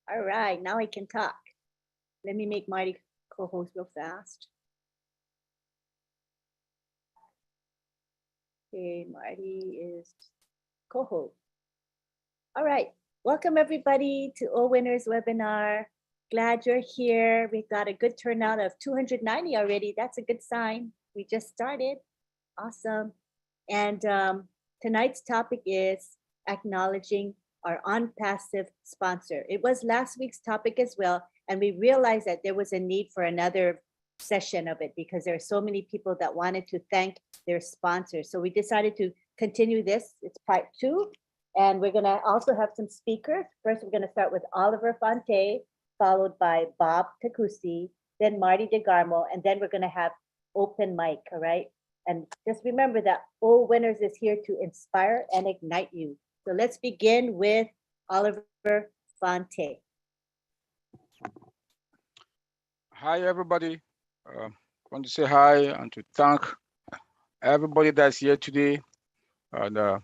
All right, now I can talk. Let me make Marty co-host real fast. Okay, Marty is co-host. All right, welcome everybody to All Winners webinar. Glad you're here. We've got a good turnout of 290 already. That's a good sign. We just started. Awesome. And tonight's topic is acknowledging our on-passive sponsor. It was last week's topic as well, and we realized that there was a need for another session of it because there are so many people that wanted to thank their sponsors. So we decided to continue this. It's part 2, and we're going to also have some speakers. First, we're going to start with Oliver Fonte, followed by Bob Takusi, then Marty DeGarmo, and then we're going to have open mic, all right? And just remember that All Winners is here to inspire and ignite you. So let's begin with Oliver Fonte. Hi, everybody. I want to say hi and to thank everybody that's here today. And I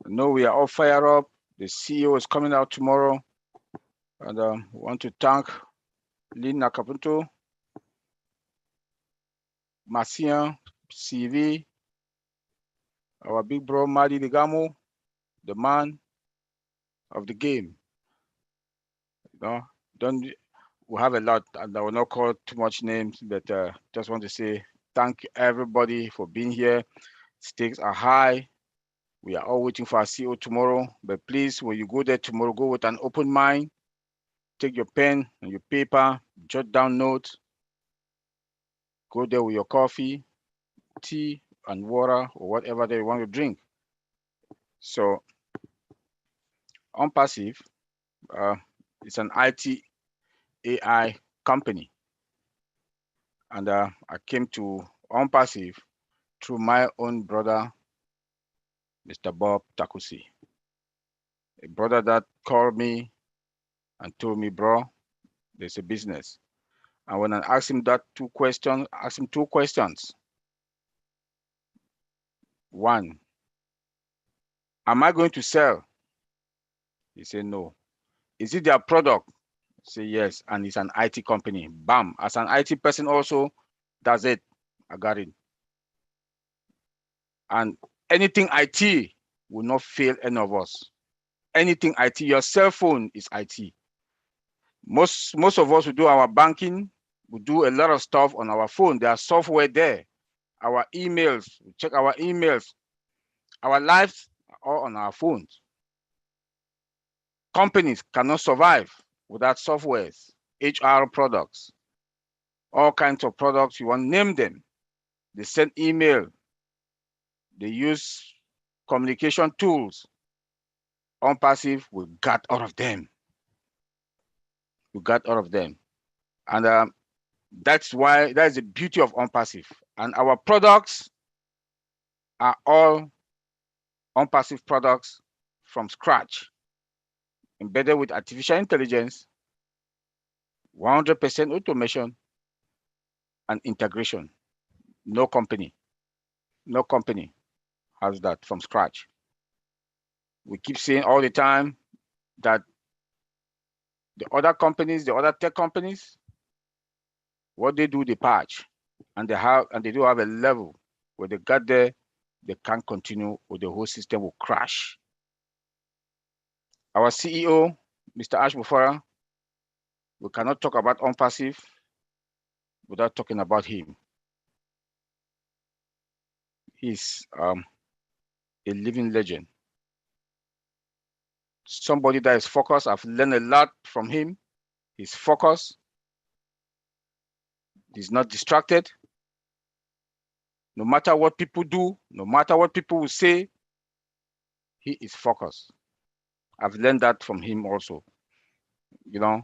know we are all fired up. The CEO is coming out tomorrow. And we want to thank Lynn Nakapunto, Marcian, CV, our big bro, Madi Digamo, the man of the game. You know, we have a lot, and I will not call too much names, but just want to say thank everybody for being here. Stakes are high. We are all waiting for our CEO tomorrow, but please, when you go there tomorrow, go with an open mind. Take your pen and your paper, jot down notes. Go there with your coffee, tea, and water, or whatever they want to drink. So, OnPassive, it's an IT AI company. And I came to OnPassive through my own brother, Mr. Bob Takusi. A brother that called me and told me, bro, there's a business. And when I asked him two questions. One, am I going to sell? He said, no. Is it their product? I said, yes, and it's an IT company. Bam, as an IT person also, that's it, I got it. And anything IT will not fail any of us. Anything IT, your cell phone is IT. Most of us who do our banking, we do a lot of stuff on our phone. There are software there. Our emails, we check our emails. Our lives are all on our phones. Companies cannot survive without softwares, HR products, all kinds of products, you want to name them. They send email. They use communication tools. OnPassive, we got all of them. We got all of them. And that's the beauty of OnPassive. And our products are all OnPassive products from scratch, embedded with artificial intelligence, 100% automation, and integration. No company has that from scratch. We keep saying all the time that the other companies, the other tech companies, what they do, they patch, and they do have a level where they got there, they can't continue, or the whole system will crash. Our CEO, Mr. Ash Mufara, we cannot talk about OnPassive without talking about him. He's a living legend. Somebody that is focused. I've learned a lot from him. He's focused. He's not distracted. No matter what people do, no matter what people will say, he is focused. I've learned that from him also. You know,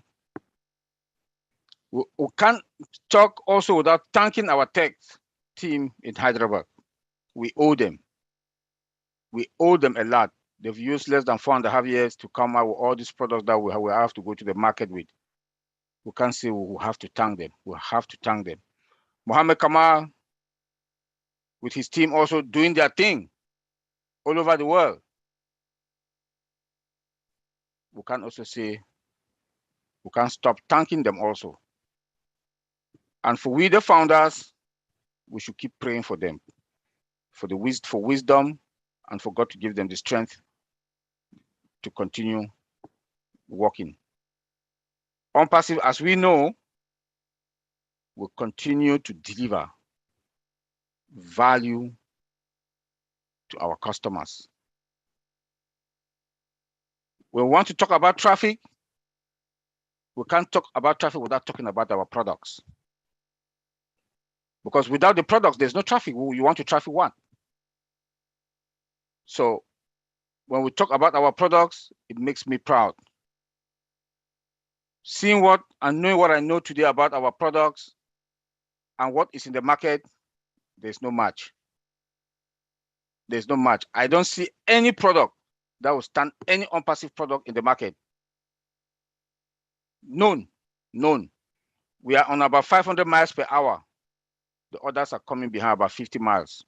we can't talk also without thanking our tech team in Hyderabad. We owe them. We owe them a lot. They've used less than 4.5 years to come out with all these products that we have to go to the market with. We can't say we have to thank them. We have to thank them. Mohammed Kamal, with his team also doing their thing all over the world. We can also say We can't stop thanking them also. And for we, the founders, we should keep praying for them, for wisdom, and for God to give them the strength to continue working. OnPassive, as we know, will continue to deliver value to our customers. When we want to talk about traffic, we can't talk about traffic without talking about our products. Because without the products, there's no traffic. You want to traffic what? So when we talk about our products, it makes me proud. Seeing what and knowing what I know today about our products and what is in the market, there's no match. There's no match. I don't see any product that will stand any OnPassive product in the market. None. We are on about 500 miles per hour. The others are coming behind about 50 miles.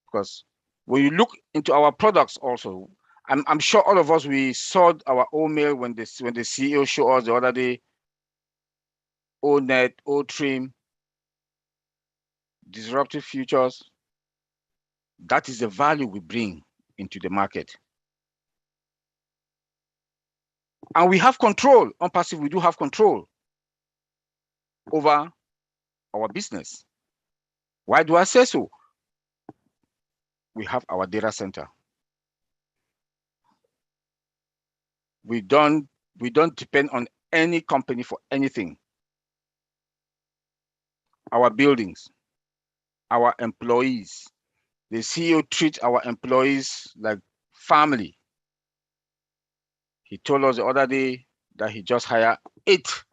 Because when you look into our products also, I'm sure all of us, we saw our own mail when the CEO showed us the other day, ONET, OTRIM, disruptive futures. That is the value we bring into the market. And we have control. OnPassive, we do have control over our business. Why do I say so? We have our data center. We don't depend on any company for anything. Our buildings, our employees, the CEO treats our employees like family. He told us the other day that he just hired 8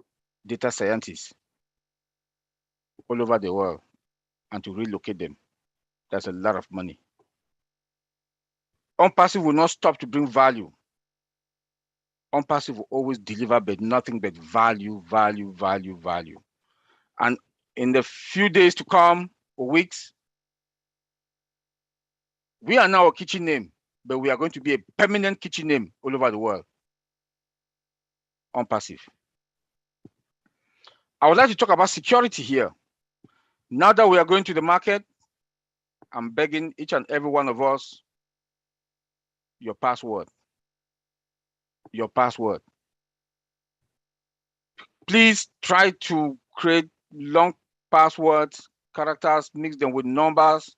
data scientists all over the world, and to relocate them. That's a lot of money. OnPassive will not stop to bring value. OnPassive will always deliver, but nothing but value. And in the few days to come, or weeks, we are now a kitchen name, but we are going to be a permanent kitchen name all over the world. OnPassive. I would like to talk about security here. Now that we are going to the market, I'm begging each and every one of us, your password. Your password. Please try to create long passwords, characters, mix them with numbers,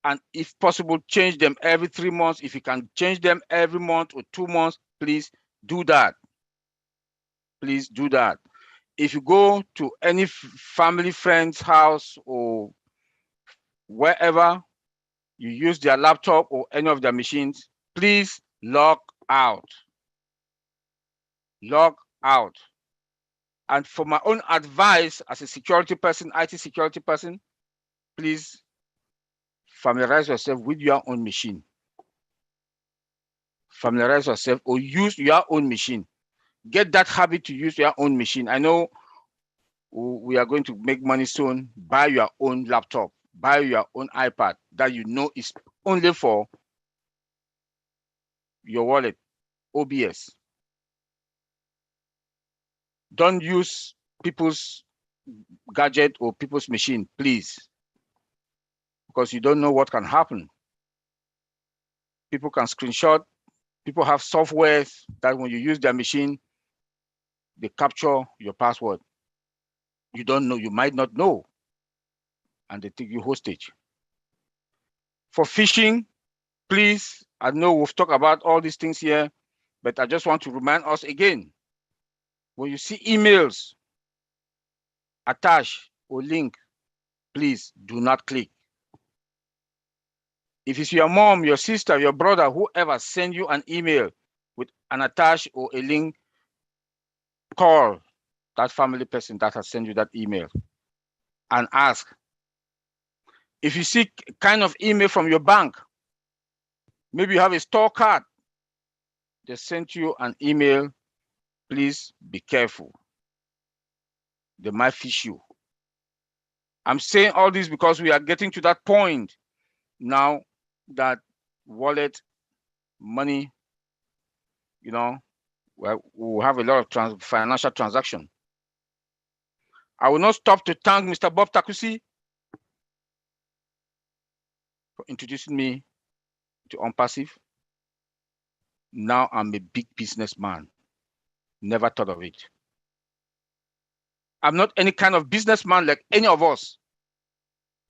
and if possible, change them every 3 months. If you can change them every month or 2 months, please do that. Please do that. If you go to any family friend's house or wherever you use their laptop or any of their machines, please log out. Log out. And for my own advice as a security person, IT security person, please familiarize yourself with your own machine. Familiarize yourself or use your own machine. Get that habit to use your own machine. I know we are going to make money soon. Buy your own laptop. Buy your own iPad that you know is only for your wallet, OBS. Don't use people's gadget or people's machine, please, because you don't know what can happen. People can screenshot. People have software that when you use their machine, they capture your password. You don't know, you might not know, and they take you hostage. For phishing, please, I know we've talked about all these things here, but I just want to remind us again, when you see emails attached or link, please do not click. If it's your mom, your sister, your brother, whoever send you an email with an attach or a link, call that family person that has sent you that email and ask. If you see kind of email from your bank, maybe you have a store card, they sent you an email, please be careful. They might fish you. I'm saying all this because we are getting to that point now that wallet, money, well, we'll have a lot of financial transaction. I will not stop to thank Mr. Bob Takusi for introducing me to OnPassive. Now I'm a big businessman. Never thought of it. I'm not any kind of businessman like any of us.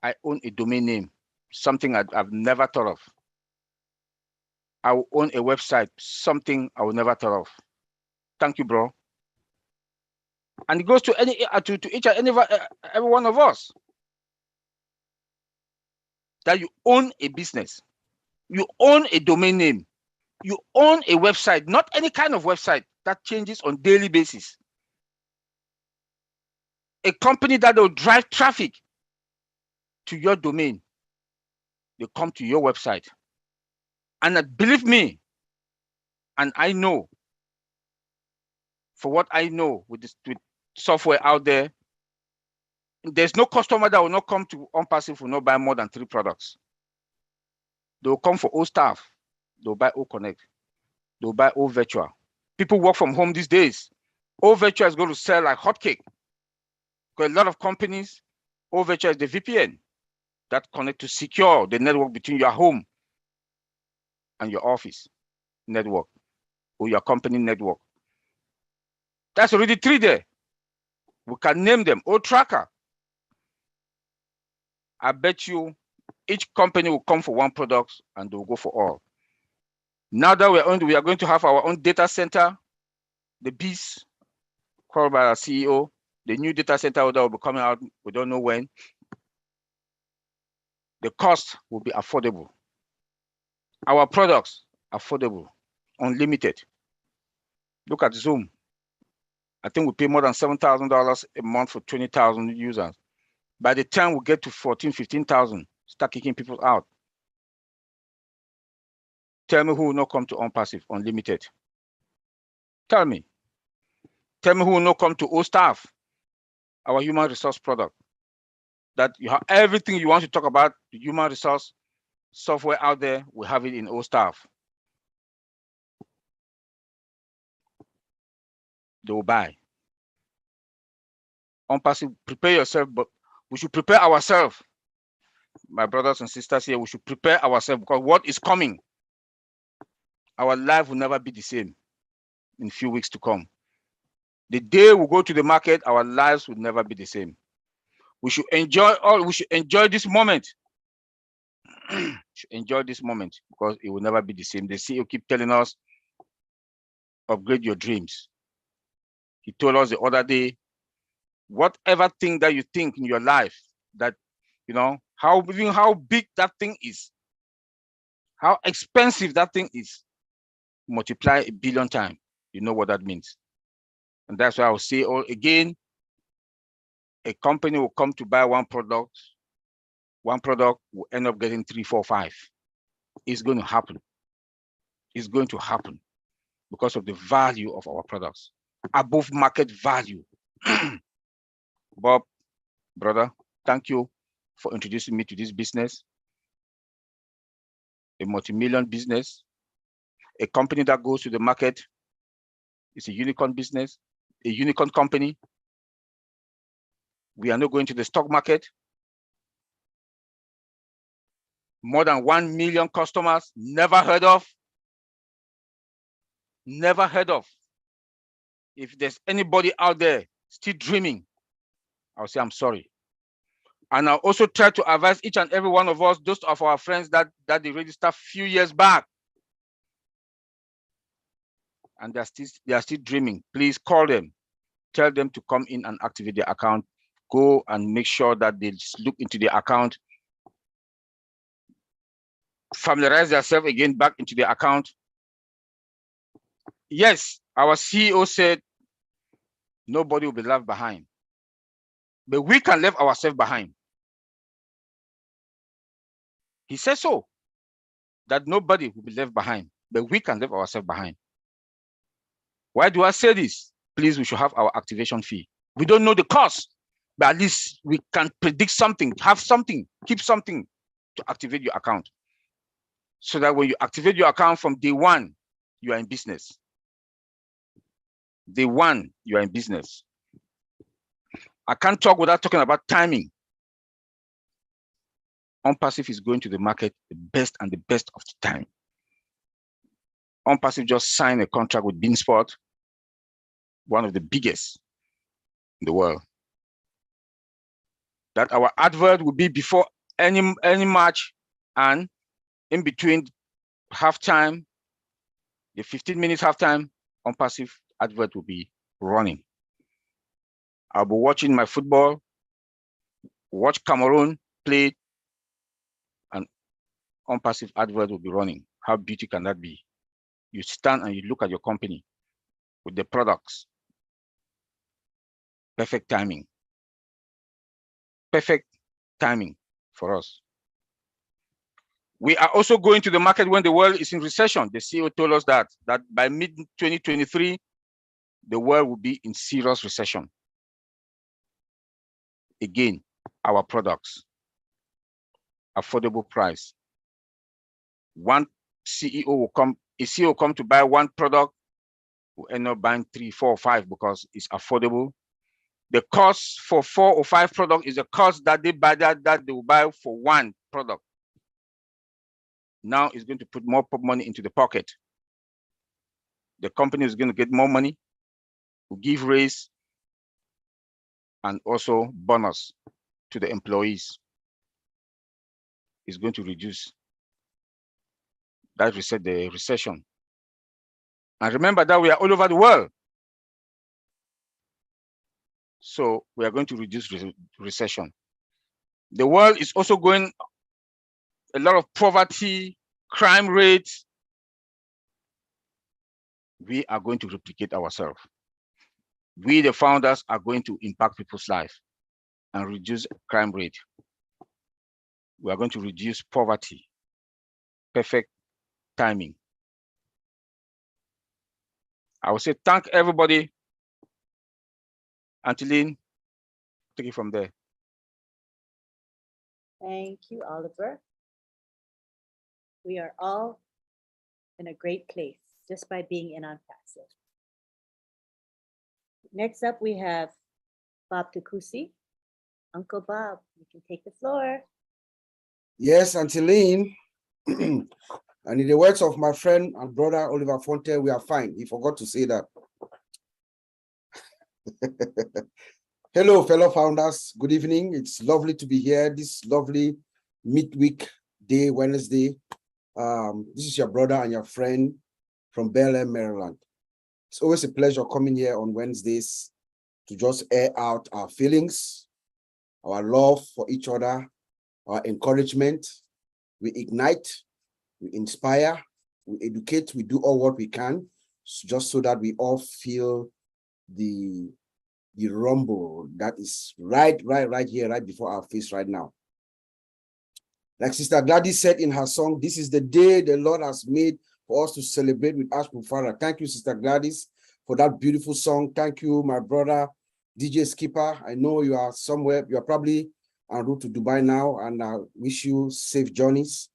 I own a domain name, something I've never thought of. I will own a website, something I will never thought of. Thank you, bro. And it goes to each and every one of us. That you own a business, you own a domain name, you own a website, not any kind of website that changes on daily basis. A company that will drive traffic to your domain. They come to your website. And believe me, and I know, for what I know with software out there, there's no customer that will not come to OnPassive will not buy more than 3 products. They'll come for OStaff, they'll buy OConnect, they'll buy OVirtual. People work from home these days. OVirtual is going to sell like hotcake. Because a lot of companies, OVirtual is the VPN that connect to secure the network between your home and your office network or your company network. That's already 3 there. We can name them. OTracker. I bet you each company will come for 1 product and they'll go for all. Now that we are going to have our own data center, the beast called by our CEO, the new data center that will be coming out, we don't know when. The cost will be affordable. Our products, affordable, unlimited. Look at Zoom. I think we pay more than $7,000 a month for 20,000 users. By the time we get to 14, 15,000, start kicking people out. Tell me who will not come to OnPassive, unlimited. Tell me. Tell me who will not come to OStaff, our human resource product. That you have everything you want to talk about, the human resource software out there, we have it in OStaff. They will buy. OnPassive, prepare yourself, but we should prepare ourselves. My brothers and sisters here, we should prepare ourselves because what is coming, our life will never be the same in a few weeks to come. The day we go to the market, our lives will never be the same. We should enjoy this moment. Should enjoy this moment because it will never be the same. The CEO keep telling us, upgrade your dreams. He told us the other day, whatever thing that you think in your life that, you know, how big that thing is, how expensive that thing is, multiply 1 billion times. You know what that means. And that's why I will say again, a company will come to buy 1 product. 1 product will end up getting 3, 4, 5. It's going to happen. It's going to happen because of the value of our products, above market value. Bob, brother, thank you for introducing me to this business. A multi-million business, a company that goes to the market. It's a unicorn business, a unicorn company. We are not going to the stock market. More than 1 million customers, never heard of. Never heard of. If there's anybody out there still dreaming, I'll say I'm sorry. And I'll also try to advise each and every one of us, those of our friends that they registered a few years back, and they are still dreaming. Please call them, tell them to come in and activate their account. Go and make sure that they look into their account, familiarize themselves again back into their account. Yes, our CEO said nobody will be left behind, but we can leave ourselves behind. He said so, that nobody will be left behind, but we can leave ourselves behind. Why do I say this? Please, we should have our activation fee. We don't know the cost, but at least we can predict something, have something, keep something to activate your account. So that when you activate your account from day 1, you are in business. Day one, you are in business. I can't talk without talking about timing. OnPassive is going to the market the best and the best of the time. OnPassive just signed a contract with Beansport, one of the biggest in the world. That our advert will be before any match and in between halftime, the 15 minutes halftime, OnPassive advert will be running. I'll be watching my football, watch Cameroon play, and OnPassive advert will be running. How beautiful can that be? You stand and you look at your company with the products. Perfect timing. Perfect timing for us. We are also going to the market when the world is in recession. The CEO told us that by mid-2023, the world will be in serious recession. Again, our products, affordable price. One CEO will come, a CEO will come to buy one product, will end up buying 3, 4, 5 because it's affordable. The cost for 4 or 5 products is the cost that they buy that they will buy for one product. Now it's going to put more money into the pocket. The company is going to get more money, will give raise, and also bonus to the employees. It's going to reduce that the recession. And remember that we are all over the world. So we are going to reduce recession. The world is also going a lot of poverty, crime rates. We are going to replicate ourselves. We, the founders, are going to impact people's lives and reduce crime rate. We are going to reduce poverty. Perfect timing. I will say thank everybody. Angeline, take it from there. Thank you, Oliver. We are all in a great place just by being in OnPassive. Next up, we have Bob Tukusi. Uncle Bob, you can take the floor. Yes, Angeline. And in the words of my friend and brother Oliver Fonte, we are fine. He forgot to say that. Hello, fellow founders. Good evening. It's lovely to be here this lovely midweek day, Wednesday. This is your brother and your friend from Bel Air, Maryland. It's always a pleasure coming here on Wednesdays to just air out our feelings, our love for each other, our encouragement. We ignite, we inspire, we educate, we do all what we can, just so that we all feel the rumble that is right here, right before our face right now. Like Sister Gladys said in her song, this is the day the Lord has made for us to celebrate with Ash Mufara. Thank you, Sister Gladys, for that beautiful song. Thank you, my brother, DJ Skipper. I know you are somewhere, you are probably en route to Dubai now, and I wish you safe journeys.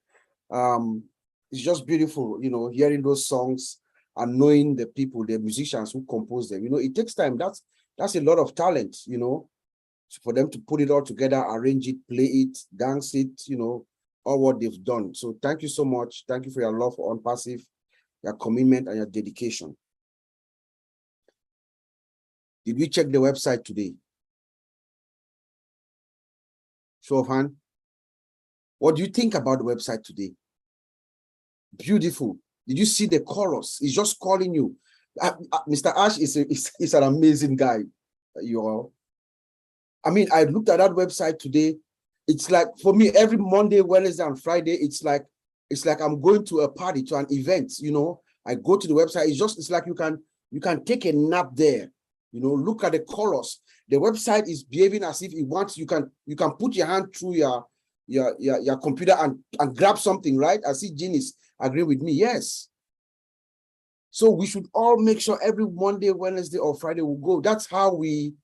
It's just beautiful, you know, hearing those songs and knowing the people, the musicians who compose them. You know, it takes time. That's a lot of talent, you know, for them to put it all together, arrange it, play it, dance it, you know, all what they've done. So thank you so much. Thank you for your love for OnPassive, your commitment and your dedication. Did we check the website today? Show of hand. What do you think about the website today? Beautiful. Did you see the chorus? He's just calling you. Mr. Ash is an amazing guy. You all. I mean, I looked at that website today. It's like, for me, every Monday, Wednesday, and Friday, it's like I'm going to a party, to an event. You know, I go to the website. It's like you can take a nap there. You know, look at the chorus. The website is behaving as if it wants. You can put your hand through your computer and grab something, right? I see Jean is agreeing with me. Yes. So we should all make sure every Monday, Wednesday, or Friday will go. That's how we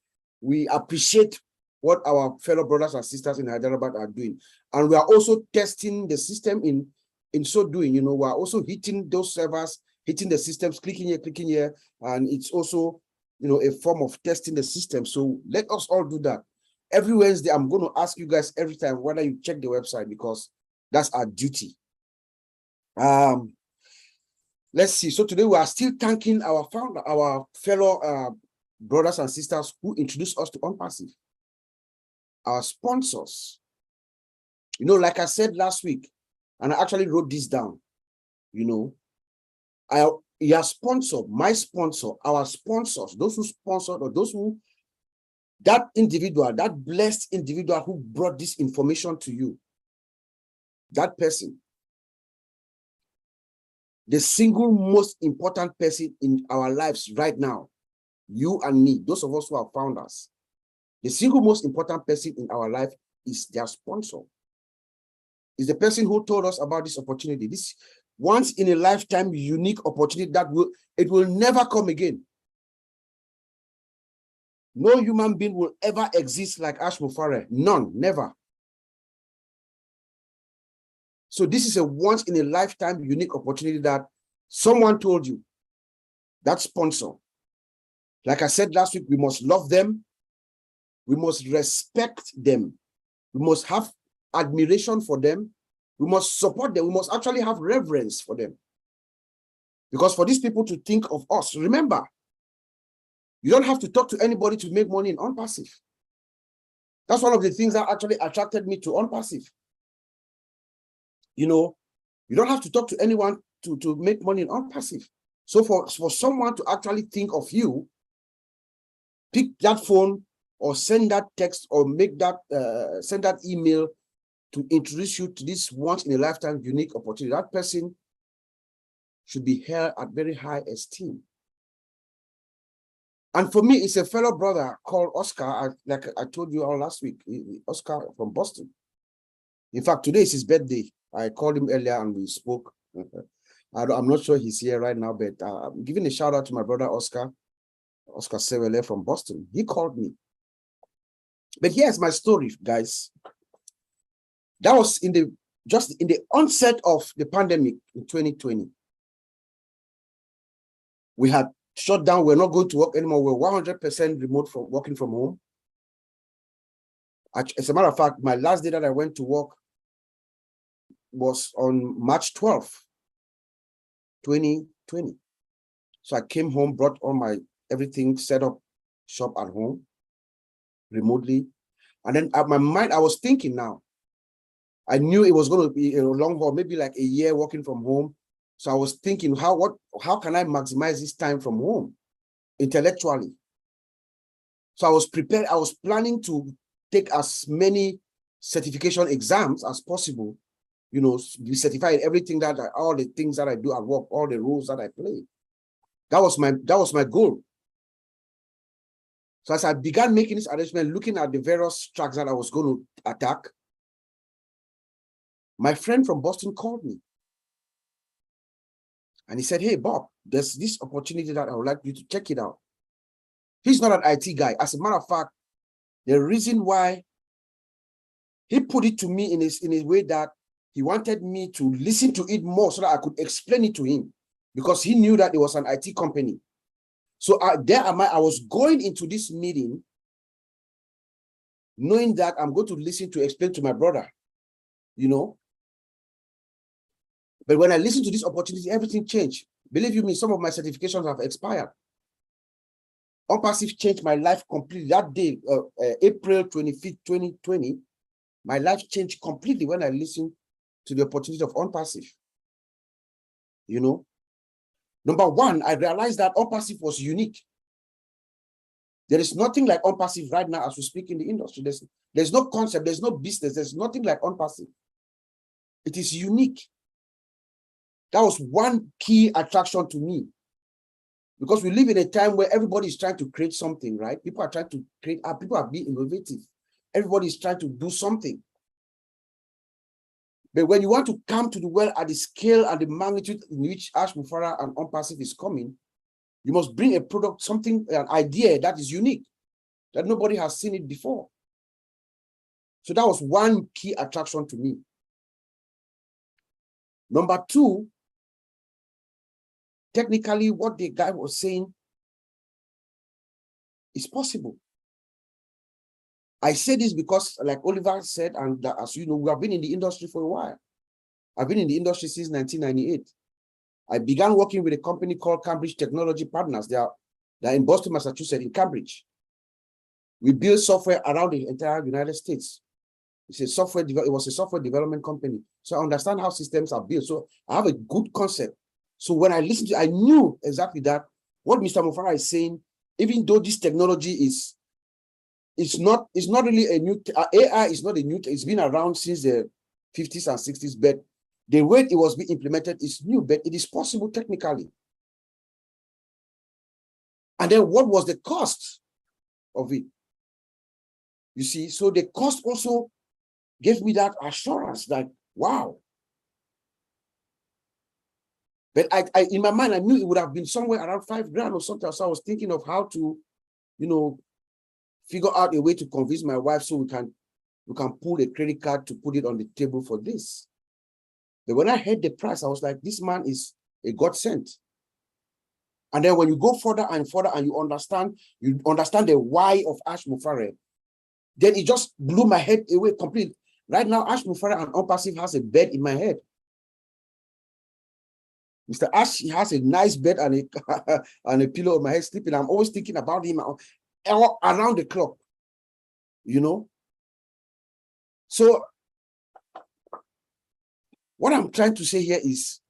appreciate what our fellow brothers and sisters in Hyderabad are doing. And we are also testing the system in so doing. You know, we are also hitting those servers, hitting the systems, clicking here, and it's also a form of testing the system. So let us all do that. Every Wednesday, I'm going to ask you guys every time whether you check the website, because that's our duty. Let's see. So today we are still thanking our founder, our fellow brothers and sisters who introduced us to OnPassive, our sponsors. Like I said last week, and I actually wrote this down, your sponsor, my sponsor, our sponsors, those who sponsored, or those who, that individual, that blessed individual who brought this information to you, that person, the single most important person in our lives right now, you and me, those of us who are founders, the single most important person in our life is their sponsor. Is the person who told us about this opportunity, this once in a lifetime unique opportunity that will never come again. No human being will ever exist like Ash Mufare. None, never. So this is a once in a lifetime unique opportunity that someone told you, that sponsor. Like I said last week, we must love them. We must respect them. We must have admiration for them. We must support them. We must actually have reverence for them. Because for these people to think of us, remember, you don't have to talk to anybody to make money in OnPassive. That's one of the things that actually attracted me to OnPassive. You don't have to talk to anyone to make money in OnPassive. So for someone to actually think of you, pick that phone or send that text or make that send that email to introduce you to this once in a lifetime unique opportunity, that person should be held at very high esteem. And for me, it's a fellow brother called Oscar, like I told you all last week, Oscar from Boston. In fact, today is his birthday. I called him earlier and we spoke. I'm not sure he's here right now, but I'm giving a shout out to my brother Oscar Sewele from Boston. He called me. But here's my story, guys. That was just in the onset of the pandemic in 2020. We had shut down. We're not going to work anymore. We're 100% remote from working from home. As a matter of fact, my last day that I went to work was on March 12th, 2020. So I came home, brought all my everything, set up shop at home remotely. And then at my mind, I was thinking now, I knew it was going to be a long haul, maybe like a year working from home. So I was thinking, how can I maximize this time from home intellectually? So I was prepared. I was planning to take as many certification exams as possible, be certified in everything all the things that I do at work, all the roles that I play. That was my goal. So as I began making this arrangement, looking at the various tracks that I was going to attack, my friend from Boston called me. And he said, hey, Bob, there's this opportunity that I would like you to check it out. He's not an IT guy. As a matter of fact, the reason why he put it to me in a way that he wanted me to listen to it more so that I could explain it to him, because he knew that it was an IT company. So I was going into this meeting knowing that I'm going to listen to explain to my brother, But when I listened to this opportunity, everything changed. Believe you me, some of my certifications have expired. OnPassive changed my life completely. That day, April 25th, 2020, my life changed completely when I listened to the opportunity of OnPassive. Number one, I realized that OnPassive was unique. There is nothing like OnPassive right now as we speak in the industry. There's no concept, there's no business, there's nothing like OnPassive. It is unique. That was one key attraction to me. Because we live in a time where everybody is trying to create something, right? People are trying to create, people are being innovative. Everybody is trying to do something. But when you want to come to the world at the scale and the magnitude in which Ash Mufara and OnPassive is coming, you must bring a product, something, an idea that is unique, that nobody has seen it before. So that was one key attraction to me. Number two, technically what the guy was saying It's possible. I say this because, like Oliver said, and as you know, we have been in the industry for a while. I've been in the industry since 1998. I began working with a company called Cambridge Technology Partners. They are in Boston, Massachusetts, in Cambridge. We build software around the entire United States. It was a software development company. So I understand how systems are built. So I have a good concept. So when I listened to it, I knew exactly that what Mr. Mufara is saying, even though this technology it's not really a new, AI is not a new, it's been around since the 50s and 60s, but the way it was being implemented is new, but it is possible technically. And then what was the cost of it? You see, so the cost also gave me that assurance that, wow. But I in my mind, I knew it would have been somewhere around $5,000 or something. So I was thinking of how to, figure out a way to convince my wife so we can pull a credit card to put it on the table for this. But when I heard the price, I was like, this man is a godsend. And then when you go further and further and you understand the why of Ash Mufare, then it just blew my head away completely. Right now, Ash Mufare and Unpassive has a bed in my head. Mr. Ash, he has a nice bed and a pillow on my head sleeping. I'm always thinking about him around the clock, So what I'm trying to say here is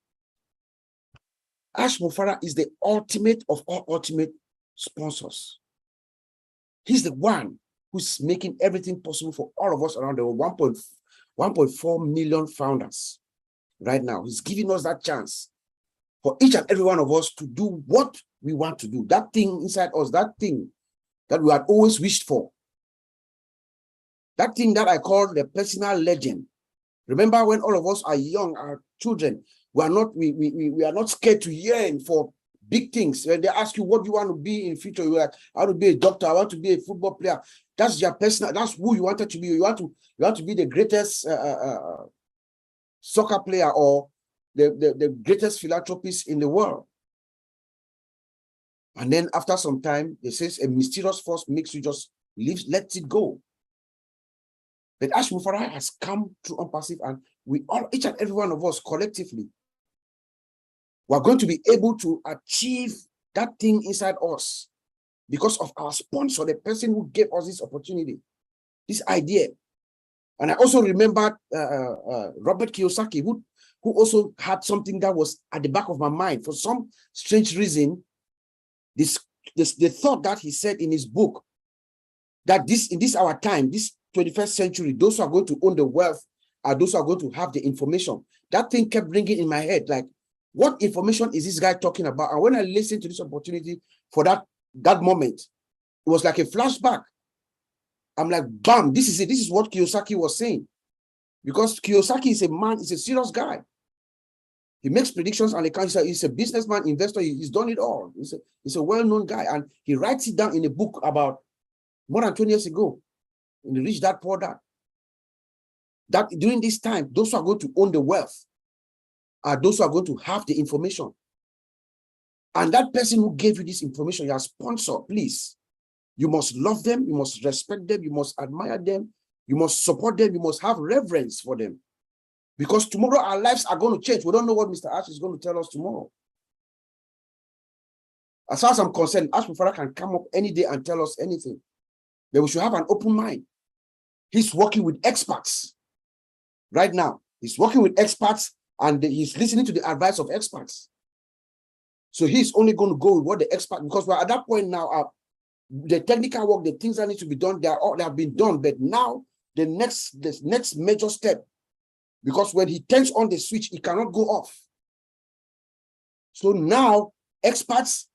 Ash Mufara is the ultimate of all ultimate sponsors. He's the one who's making everything possible for all of us around the world, 1.4 million founders right now. He's giving us that chance for each and every one of us to do what we want to do. That thing inside us, that thing that we had always wished for. That thing that I call the personal legend. Remember when all of us are young, our children, we are not scared to yearn for big things. When they ask you what you want to be in future, you're like, I want to be a doctor, I want to be a football player. That's your personal, that's who you wanted to be. You want to be the greatest soccer player or the greatest philanthropist in the world. And then after some time, it says a mysterious force makes you just let it go. But Ash Mufara has come through Unpassive, and we all, each and every one of us collectively, we're going to be able to achieve that thing inside us because of our sponsor, the person who gave us this opportunity, this idea. And I also remembered Robert Kiyosaki, who also had something that was at the back of my mind. For some strange reason, the thought that he said in his book, that in this our time, this 21st century, those who are going to own the wealth are those who are going to have the information. That thing kept ringing in my head, like, what information is this guy talking about? And when I listened to this opportunity for that moment, it was like a flashback. I'm like, bam, this is it. This is what Kiyosaki was saying. Because Kiyosaki is a man, he's a serious guy. He makes predictions and he's a businessman, investor. He's done it all. He's a well-known guy. And he writes it down in a book about more than 20 years ago. In the Rich Dad, Poor Dad. That during this time, those who are going to own the wealth are those who are going to have the information. And that person who gave you this information, your sponsor, please, you must love them, you must respect them, you must admire them, you must support them, you must have reverence for them. Because tomorrow our lives are going to change. We don't know what Mr. Ash is going to tell us tomorrow. As far as I'm concerned, Ash Mufara can come up any day and tell us anything. But we should have an open mind. He's working with experts right now. He's working with experts and he's listening to the advice of experts. So he's only going to go with what the expert, because we're at that point now, the technical work, the things that need to be done, they have been done. But now the next major step, because when he turns on the switch, it cannot go off. So now experts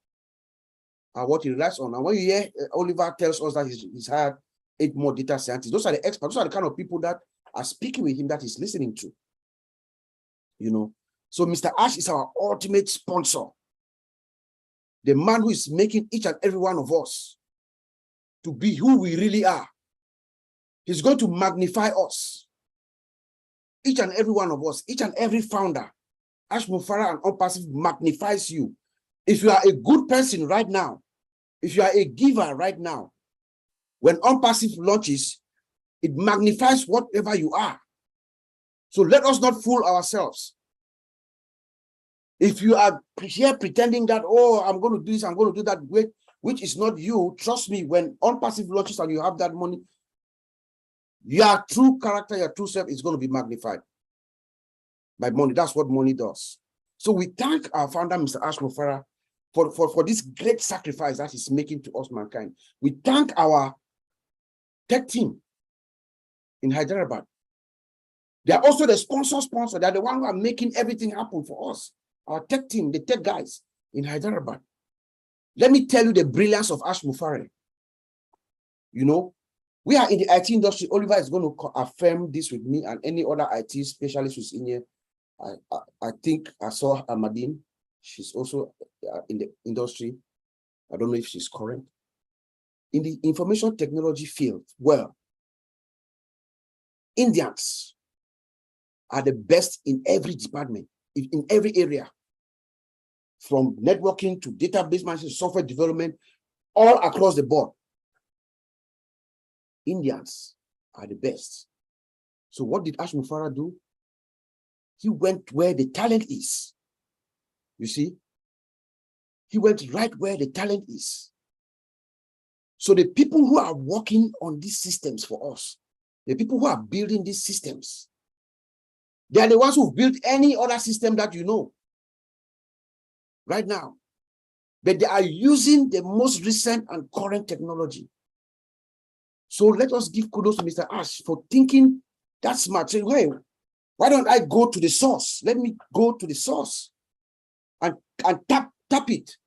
are what he relies on. And when you hear Oliver tells us that he's hired 8 more data scientists, those are the experts. Those are the kind of people that are speaking with him, that he's listening to. So Mr. Ash is our ultimate sponsor. The man who is making each and every one of us to be who we really are. He's going to magnify us. Each and every one of us, each and every founder. Ash Mufara and Unpassive magnifies you. If you are a good person right now, If you are a giver right now, when OnPassive launches, it magnifies whatever you are. So let us not fool ourselves. If you are here pretending that, oh, I'm going to do this, I'm going to do that, which is not you, trust me, when OnPassive launches and you have that money, your true character, your true self is going to be magnified by money. That's what money does. So we thank our founder, Mr. Ash Mufara, for this great sacrifice that he's making to us, mankind. We thank our tech team in Hyderabad. They are also the sponsor. They're the one who are making everything happen for us. Our tech team, the tech guys in Hyderabad. Let me tell you the brilliance of Ash Mufara. You know, we are in the IT industry. Oliver is going to affirm this with me and any other IT specialist who's in here. I think I saw Amadine. She's also in the industry. I don't know if she's current. In the information technology field, well, Indians are the best in every department, in every area, from networking to database management, software development, all across the board. Indians are the best. So what did Ash Mufara do? He went where the talent is. You see? He went right where the talent is. So the people who are working on these systems for us, the people who are building these systems, they are the ones who built any other system that you know right now. But they are using the most recent and current technology. So let us give kudos to Mr. Ash for thinking that smart. Saying, hey, why don't I go to the source? Let me go to the source and tap it.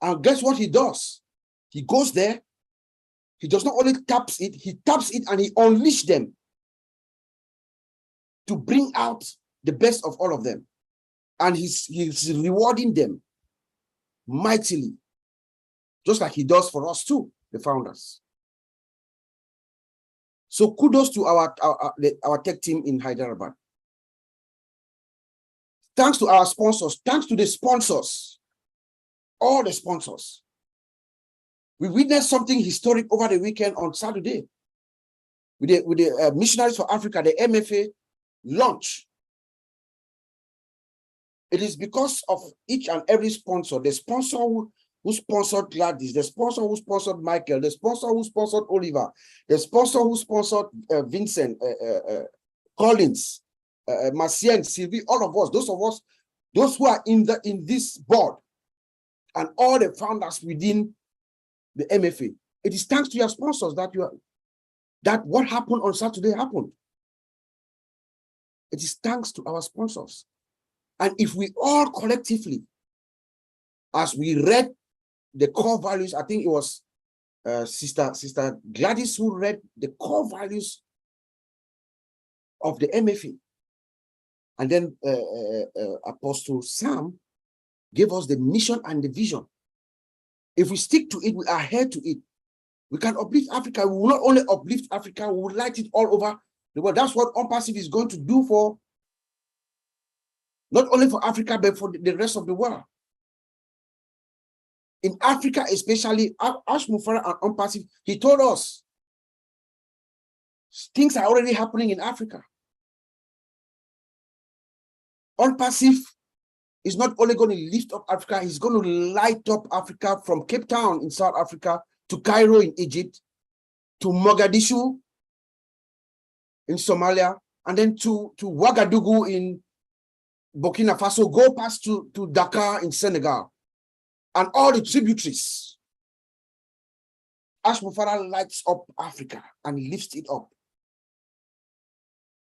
And guess what he does? He goes there. He does not only taps it, he taps it and he unleashes them to bring out the best of all of them. And he's rewarding them mightily, just like he does for us too, the founders. So kudos to our tech team in Hyderabad. Thanks to our sponsors, thanks to the sponsors, all the sponsors. We witnessed something historic over the weekend on Saturday with the Missionaries for Africa, the MFA launch. It is because of each and every sponsor, the sponsor who sponsored Gladys, the sponsor who sponsored Michael, the sponsor who sponsored Oliver, the sponsor who sponsored Vincent, Collins, Marcien, Sylvie, all of us, those who are in this board, and all the founders within the MFA. It is thanks to your sponsors that what happened on Saturday happened. It is thanks to our sponsors. And if we all collectively, as we read the core values, I think it was Sister Gladys who read the core values of the MFA. And then Apostle Sam gave us the mission and the vision. If we stick to it, we are here to it. We can uplift Africa. We will not only uplift Africa, we will light it all over the world. That's what OnPassive is going to do for, not only for Africa, but for the rest of the world. In Africa, especially, Ash Mufara and OnPassive, he told us things are already happening in Africa. OnPassive is not only going to lift up Africa, he's going to light up Africa from Cape Town in South Africa to Cairo in Egypt, to Mogadishu in Somalia, and then to Ouagadougou in Burkina Faso, go past to Dakar in Senegal, and all the tributaries. Ash Mufara lights up Africa and lifts it up.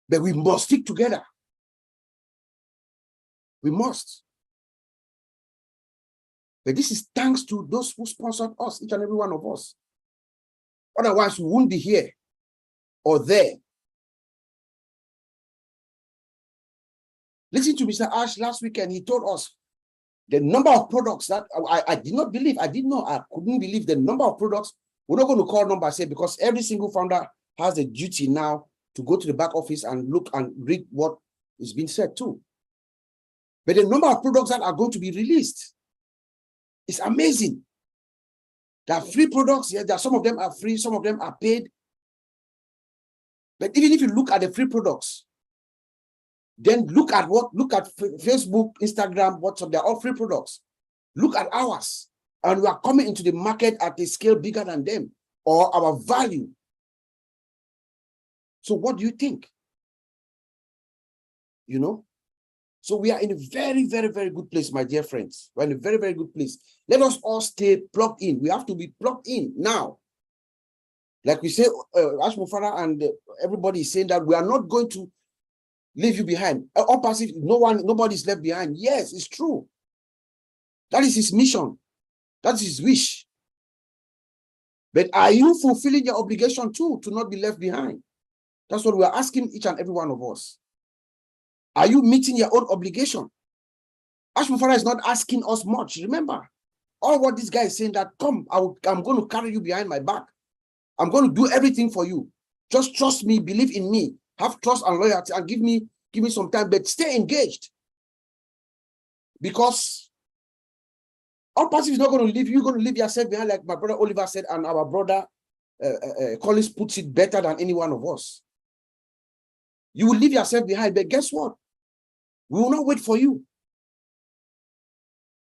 But we must stick together. We must. But this is thanks to those who sponsored us, each and every one of us. Otherwise, we wouldn't be here or there. Listen to Mr. Ash last weekend. He told us the number of products that I did not believe. I didn't know. I couldn't believe the number of products. We're not going to call numbers here because every single founder has a duty now to go to the back office and look and read what is being said too. But the number of products that are going to be released is amazing. There are free products. Yeah, there are, some of them are free, some of them are paid. But even if you look at the free products, then look at Facebook, Instagram, WhatsApp, they're all free products. Look at ours. And we are coming into the market at a scale bigger than them, or our value. So what do you think? You know? So we are in a very, very, very good place, my dear friends. We're in a very, very good place. Let us all stay plugged in. We have to be plugged in now. Like we say, Ash Mufara and everybody is saying that we are not going to leave you behind. All passive, nobody is left behind. Yes, it's true. That is his mission. That's his wish. But are you fulfilling your obligation too, to not be left behind? That's what we are asking each and every one of us. Are you meeting your own obligation? Ash Mufara is not asking us much. Remember, all what this guy is saying that, come, I'm going to carry you behind my back. I'm going to do everything for you. Just trust me, believe in me, have trust and loyalty, and give me some time, but stay engaged. Because all passive is not going to leave you. You're going to leave yourself behind, like my brother Oliver said, and our brother Collins puts it better than any one of us. You will leave yourself behind, but guess what? We will not wait for you.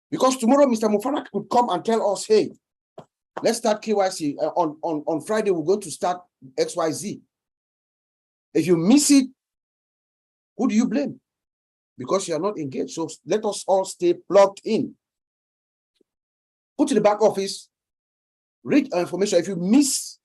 Because tomorrow, Mr. Mufara could come and tell us, hey, let's start KYC. On Friday, we're going to start XYZ. If you miss it, who do you blame? Because you are not engaged. So let us all stay plugged in. Go to the back office, read information. If you miss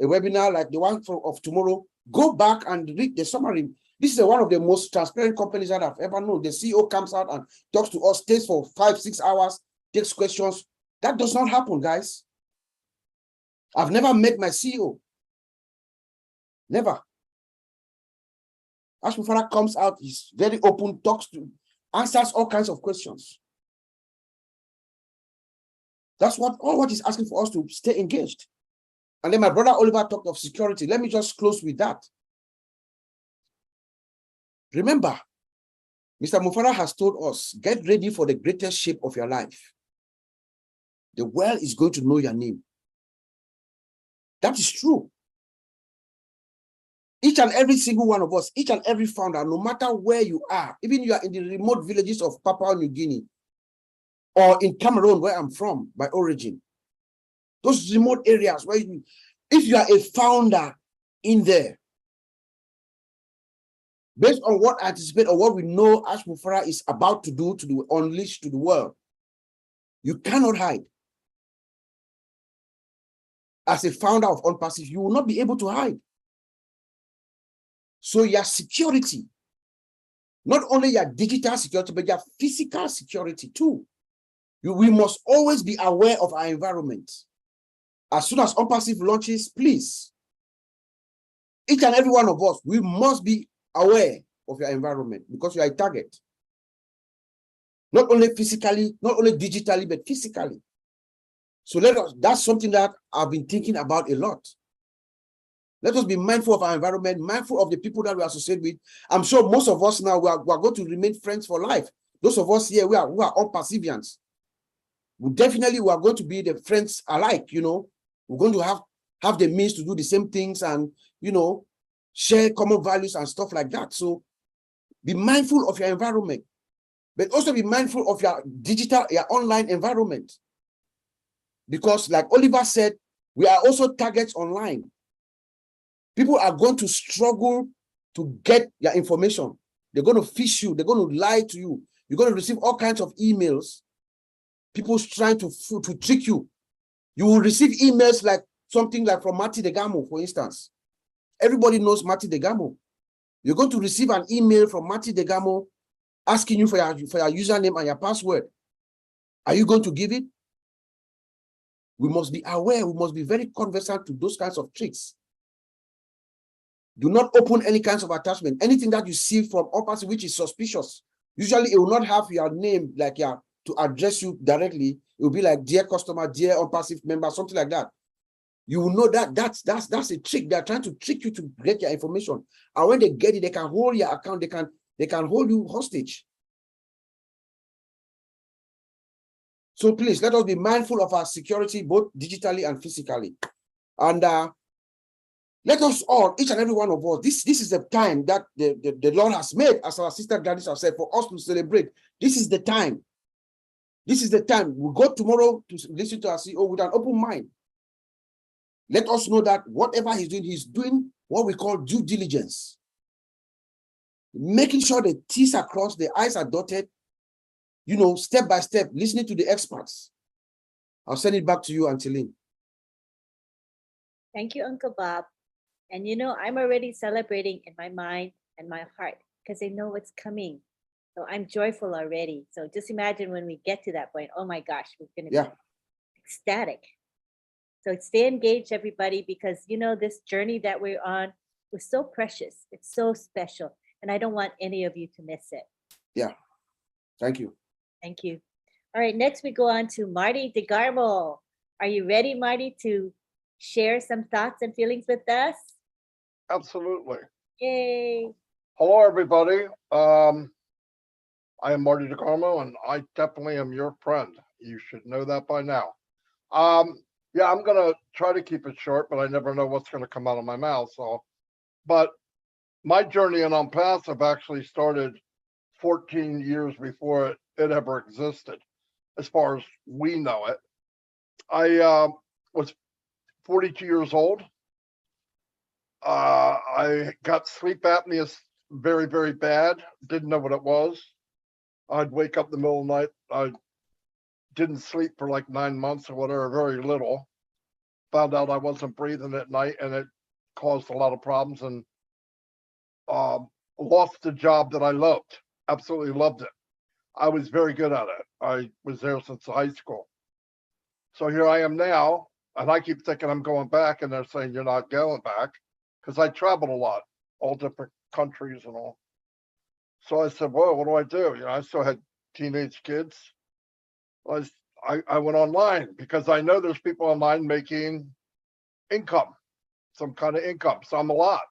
a webinar like the one of tomorrow, go back and read the summary. This is one of the most transparent companies that I've ever known. The CEO comes out and talks to us, stays for 5-6 hours, takes questions. That does not happen, guys. I've never met my CEO. Never. Ash Mufara comes out, he's very open, answers all kinds of questions. That's all what he's asking for us, to stay engaged. And then my brother Oliver talked of security. Let me just close with that. Remember, Mr. Mufara has told us, get ready for the greatest shape of your life. The world is going to know your name. That is true. Each and every single one of us, each and every founder, no matter where you are, even you are in the remote villages of Papua New Guinea, or in Cameroon, where I'm from, by origin, those remote areas where if you are a founder in there, based on what I anticipate or what we know Ash Mufara is about to do, to unleash to the world, you cannot hide. As a founder of OnPassive, you will not be able to hide. So your security, not only your digital security, but your physical security too. We must always be aware of our environment. As soon as OnPassive launches, please, each and every one of us, we must be aware of your environment, because you are a target. Not only physically, not only digitally, but physically. So that's something that I've been thinking about a lot. Let us be mindful of our environment, mindful of the people that we associate with. I'm sure most of us now, we are going to remain friends for life. Those of us here, we are OnPassivians. We are going to be the friends alike, you know. We're going to have the means to do the same things and, you know, share common values and stuff like that. So be mindful of your environment, but also be mindful of your online environment. Because like Oliver said, we are also targets online. People are going to struggle to get your information. They're going to fish you. They're going to lie to you. You're going to receive all kinds of emails. People trying to trick you. You will receive emails like something like from Marty Degamo, for instance. Everybody knows Marty Degamo. You're going to receive an email from Marty Degamo asking you for your username and your password. Are you going to give it? We must be aware. We must be very conversant to those kinds of tricks. Do not open any kinds of attachment. Anything that you see from OnPassive which is suspicious, usually it will not have your name like to address you directly. It will be like, dear customer, dear OnPassive member, something like that. You will know that that's a trick. They are trying to trick you to get your information. And when they get it, they can hold your account. They can hold you hostage. So please let us be mindful of our security, both digitally and physically. And let us all, each and every one of us, this is the time that the Lord has made, as our sister Gladys has said, for us to celebrate. This is the time. This is the time. We go tomorrow to listen to our CEO with an open mind. Let us know that whatever he's doing what we call due diligence. Making sure the T's are crossed, the I's are dotted, step by step, listening to the experts. I'll send it back to you, Auntie Lynn. Thank you, Uncle Bob. And I'm already celebrating in my mind and my heart because I know what's coming. So I'm joyful already. So just imagine when we get to that point, oh my gosh, we're going to be ecstatic. So stay engaged, everybody, because this journey that we're on is so precious. It's so special. And I don't want any of you to miss it. Yeah. Thank you. Thank you. All right, next we go on to Marty DeGarmo. Are you ready, Marty, to share some thoughts and feelings with us? Absolutely. Yay. Hello, everybody. I am Marty DeGarmo, and I definitely am your friend. You should know that by now. Yeah, I'm going to try to keep it short, but I never know what's going to come out of my mouth. But my journey in OnPassive actually started 14 years before it ever existed, as far as we know it. I was 42 years old. I got sleep apnea very, very bad. Didn't know what it was. I'd wake up in the middle of the night. I didn't sleep for like 9 months or whatever, very little. Found out I wasn't breathing at night, and it caused a lot of problems, and lost the job that I loved. Absolutely loved it. I was very good at it. I was there since high school. So here I am now, and I keep thinking I'm going back, and they're saying you're not going back, because I traveled a lot, all different countries and all. So I said, well, what do I do? I still had teenage kids. I went online because I know there's people online making income, some kind of income, some a lot.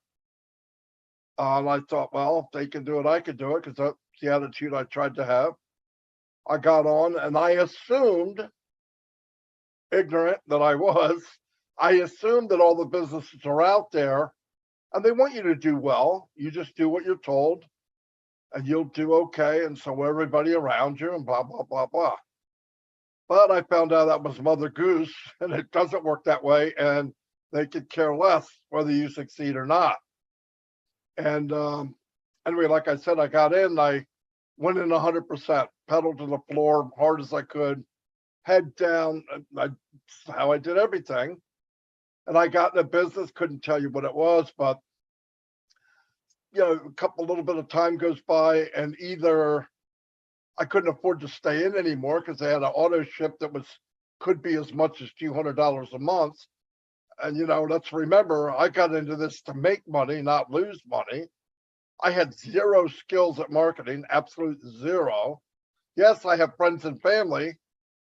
I thought, well, if they can do it, I could do it, because that's the attitude I tried to have. I got on, and I assumed, ignorant that I was, I assumed that all the businesses are out there, and they want you to do well. You just do what you're told, and you'll do okay, and so everybody around you, and blah, blah, blah, blah. But I found out that was Mother Goose, and it doesn't work that way, and they could care less whether you succeed or not. And anyway, like I said, I got in, I went in 100%, pedal to the floor, hard as I could, head down. That's how I did everything. And I got in a business, couldn't tell you what it was, but a little bit of time goes by, and either I couldn't afford to stay in anymore because they had an auto ship that could be as much as $200 a month. And let's remember, I got into this to make money, not lose money. I had zero skills at marketing, absolute zero. Yes, I have friends and family,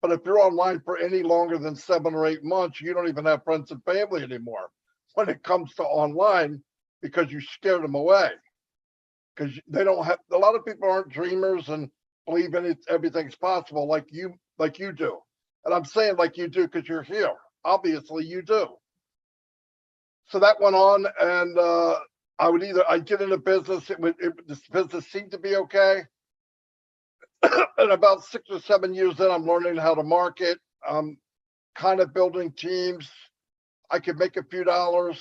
but if you're online for any longer than 7 or 8 months, you don't even have friends and family anymore when it comes to online, because you scared them away. Because they don't have, a lot of people aren't dreamers and believe everything's possible like you do. And I'm saying like you do because you're here. Obviously you do. So that went on, and I'd get into business. This business seemed to be okay. And about 6 or 7 years in, I'm learning how to market. I'm kind of building teams. I could make a few dollars.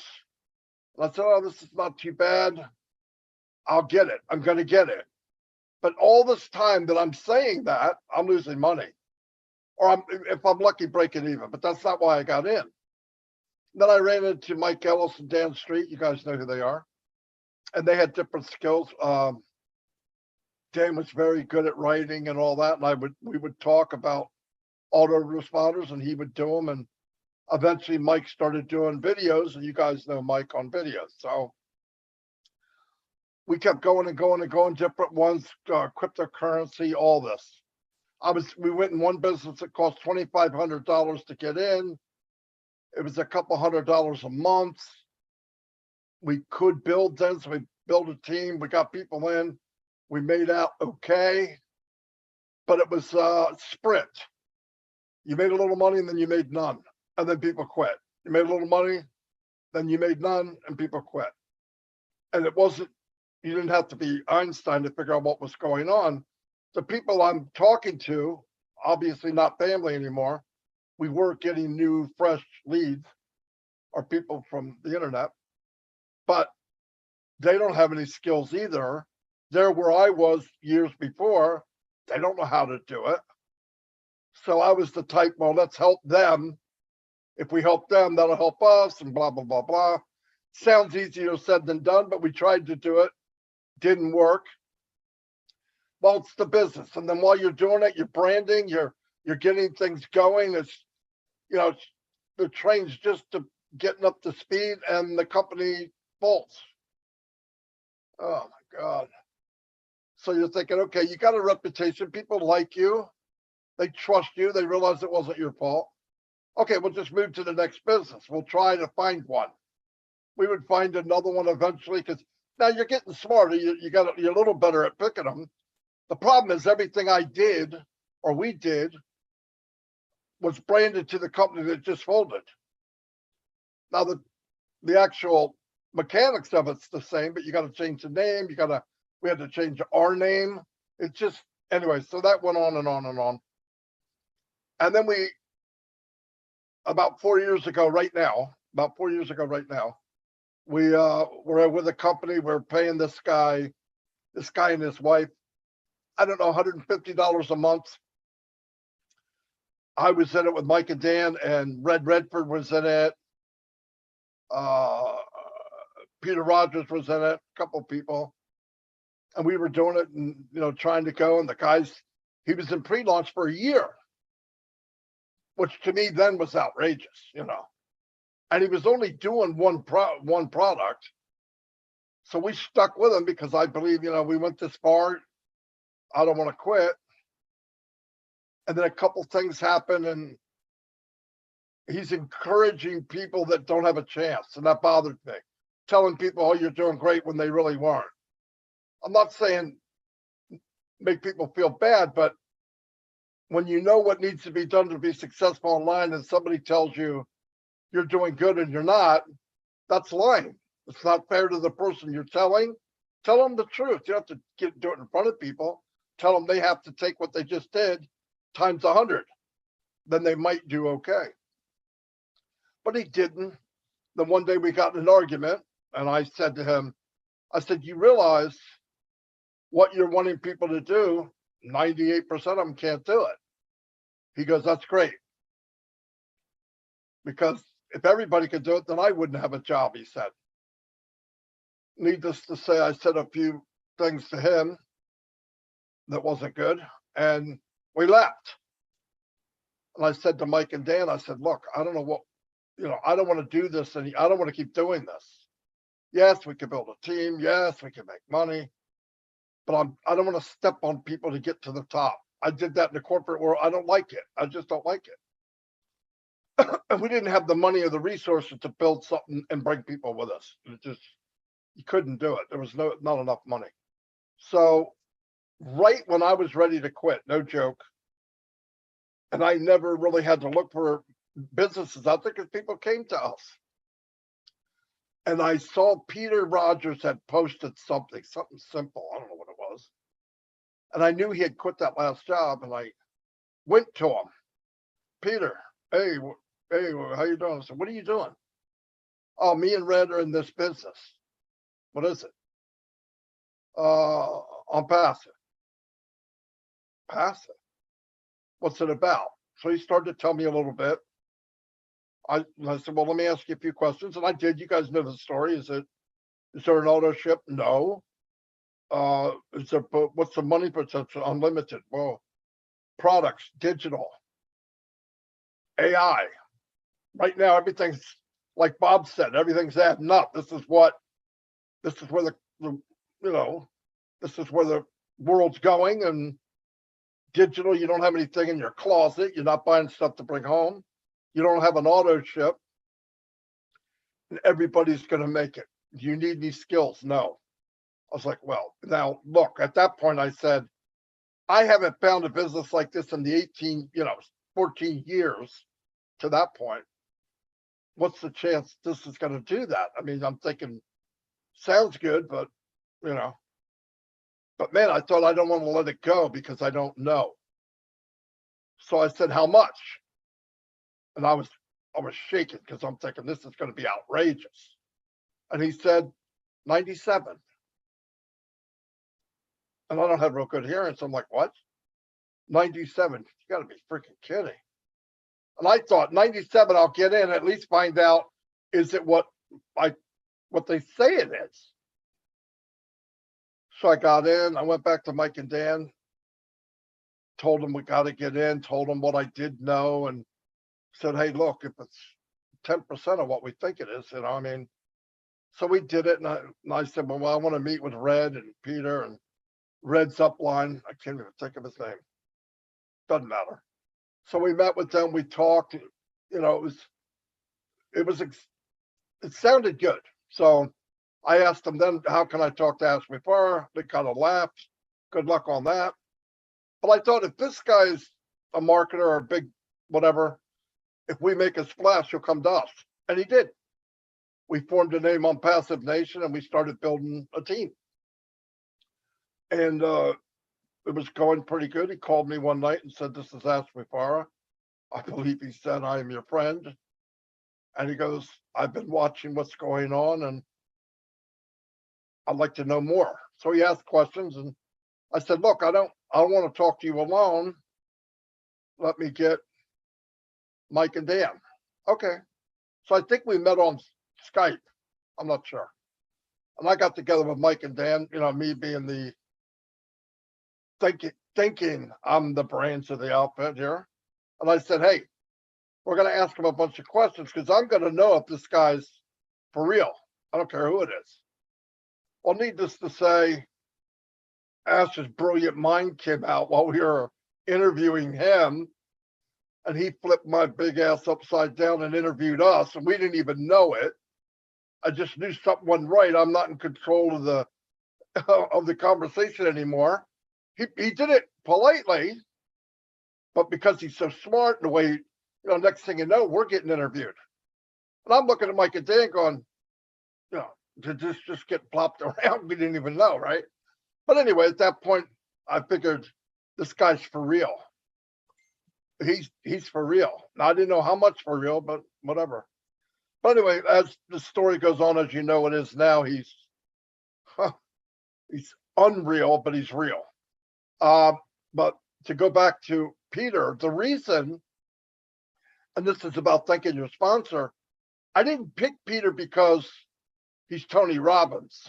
And I said, oh, this is not too bad. I'll get it. I'm going to get it. But all this time that I'm saying that, I'm losing money. Or if I'm lucky, breaking even. But that's not why I got in. Then I ran into Mike Ellis and Dan Street. You guys know who they are. And they had different skills. Dan was very good at writing and all that. And we would talk about autoresponders, and he would do them. And eventually Mike started doing videos, and you guys know Mike on videos. So we kept going and going and going, different ones, cryptocurrency, all this. We went in one business that cost $2,500 to get in. It was a couple $100 a month. We could build then, so we built a team. We got people in. We made out okay, but it was sprint. You made a little money and then you made none, and then people quit. You made a little money, then you made none, and people quit. And it wasn't, you didn't have to be Einstein to figure out what was going on. The people I'm talking to, obviously not family anymore, we were getting new, fresh leads, or people from the internet, but they don't have any skills either. They're where I was years before. They don't know how to do it. So I was the type, well, let's help them. If we help them, that'll help us, and blah, blah, blah, blah. Sounds easier said than done, but we tried to do it. Didn't work. Well, it's the business. And then while you're doing it, you're branding, you're getting things going. It's, the train's just to getting up to speed, and the company falls. Oh my God. So you're thinking, okay, you got a reputation. People like you. They trust you. They realize it wasn't your fault. Okay, we'll just move to the next business. We'll try to find one. We would find another one eventually, because now you're getting smarter. You're a little better at picking them. The problem is everything I did, or we did, was branded to the company that just folded. Now the actual mechanics of it's the same, but you got to change the name. We had to change our name. It's just, anyway, so that went on and on and on. And then about 4 years ago right now, we were with a company. We're paying this guy and his wife, I don't know, $150 a month. I was in it with Mike and Dan, and Red Redford was in it. Peter Rogers was in it, a couple of people. And we were doing it and, trying to go. And the guys, he was in pre-launch for a year, which to me then was outrageous, And he was only doing one product. So we stuck with him because I believe, we went this far. I don't want to quit. And then a couple things happen, and he's encouraging people that don't have a chance, and that bothered me. Telling people, oh, you're doing great, when they really weren't. I'm not saying make people feel bad, but when you know what needs to be done to be successful online and somebody tells you you're doing good and you're not, that's lying. It's not fair to the person you're telling. Tell them the truth. You don't have to do it in front of people. Tell them they have to take what they just did times 100. Then they might do okay. But he didn't. Then one day we got in an argument, and I said to him, you realize what you're wanting people to do, 98% of them can't do it. He goes, that's great. Because if everybody could do it, then I wouldn't have a job, he said. Needless to say, I said a few things to him that wasn't good, and we left. And I said to Mike and Dan, I said, look, I don't know what, I don't want to do this, and I don't want to keep doing this. Yes, we can build a team. Yes, we can make money. But I don't want to step on people to get to the top. I did that in the corporate world. I don't like it. I just don't like it. And we didn't have the money or the resources to build something and bring people with us. You couldn't do it. There was not enough money. So right when I was ready to quit, no joke, and I never really had to look for businesses out there because people came to us. And I saw Peter Rogers had posted something simple. I don't know what it was. And I knew he had quit that last job, and I went to him. Peter, hey, how you doing? I said, what are you doing? Oh, me and Red are in this business. What is it? I'm passive. Passive? What's it about? So he started to tell me a little bit. I said, well, let me ask you a few questions. And I did. You guys know the story. Is there an auto ship? No. What's the money potential? Unlimited. Well, products, digital, AI. Right now, everything's like Bob said, everything's adding up. This is where the world's going. And digital, you don't have anything in your closet. You're not buying stuff to bring home. You don't have an auto ship, and everybody's going to make it. Do you need any skills? No. I was like, well, now look, at that point I said, I haven't found a business like this in the 14 years to that point. What's the chance this is going to do that? I mean, I'm thinking, sounds good, but you know, but man, I thought I don't want to let it go because I don't know. So I said, how much? And I was shaking because I'm thinking this is going to be outrageous. And he said, 97. And I don't have real good hearing. So I'm like, what? 97. You got to be freaking kidding. And I thought 97, I'll get in, at least find out, is it what they say it is? So I got in, I went back to Mike and Dan, told them we got to get in, told them what I did know, and said, hey, look, if it's 10% of what we think it is, you know, I mean, so we did it. And I said, well, I want to meet with Red and Peter and Red's upline. I can't even think of his name. Doesn't matter. So we met with them, we talked, you know, it sounded good. So I asked them then, how can I talk to Ashley Farr? They kind of laughed. Good luck on that. But I thought if this guy's a marketer or a big whatever, if we make a splash, he'll come to us. And he did. We formed a name on Passive Nation and we started building a team. And it was going pretty good. He called me one night and said, this is Ashley Farr. I believe he said, I am your friend. And he goes, I've been watching what's going on and I'd like to know more. So he asked questions and I said, look, I don't want to talk to you alone. Let me get Mike and Dan. Okay. So I think we met on Skype. I'm not sure. And I got together with Mike and Dan, you know, me being the thinking I'm the brains of the outfit here. And I said, hey, we're going to ask him a bunch of questions because I'm going to know if this guy's for real. I don't care who it is. Well, needless to say, Ash's brilliant mind came out while we were interviewing him, and he flipped my big ass upside down and interviewed us, and we didn't even know it. I just knew something wasn't right. I'm not in control of the conversation anymore. He did it politely, but because he's so smart, the way, you know, next thing you know, we're getting interviewed. And I'm looking at Mike and Dan going, you know, did this just get plopped around? We didn't even know, right? But anyway, at that point, I figured this guy's for real. He's for real. Now, I didn't know how much for real, but whatever. But anyway, as the story goes on, as you know, it is now, he's unreal, but he's real. But to go back to Peter, the reason, and this is about thanking your sponsor, I didn't pick Peter because he's Tony Robbins.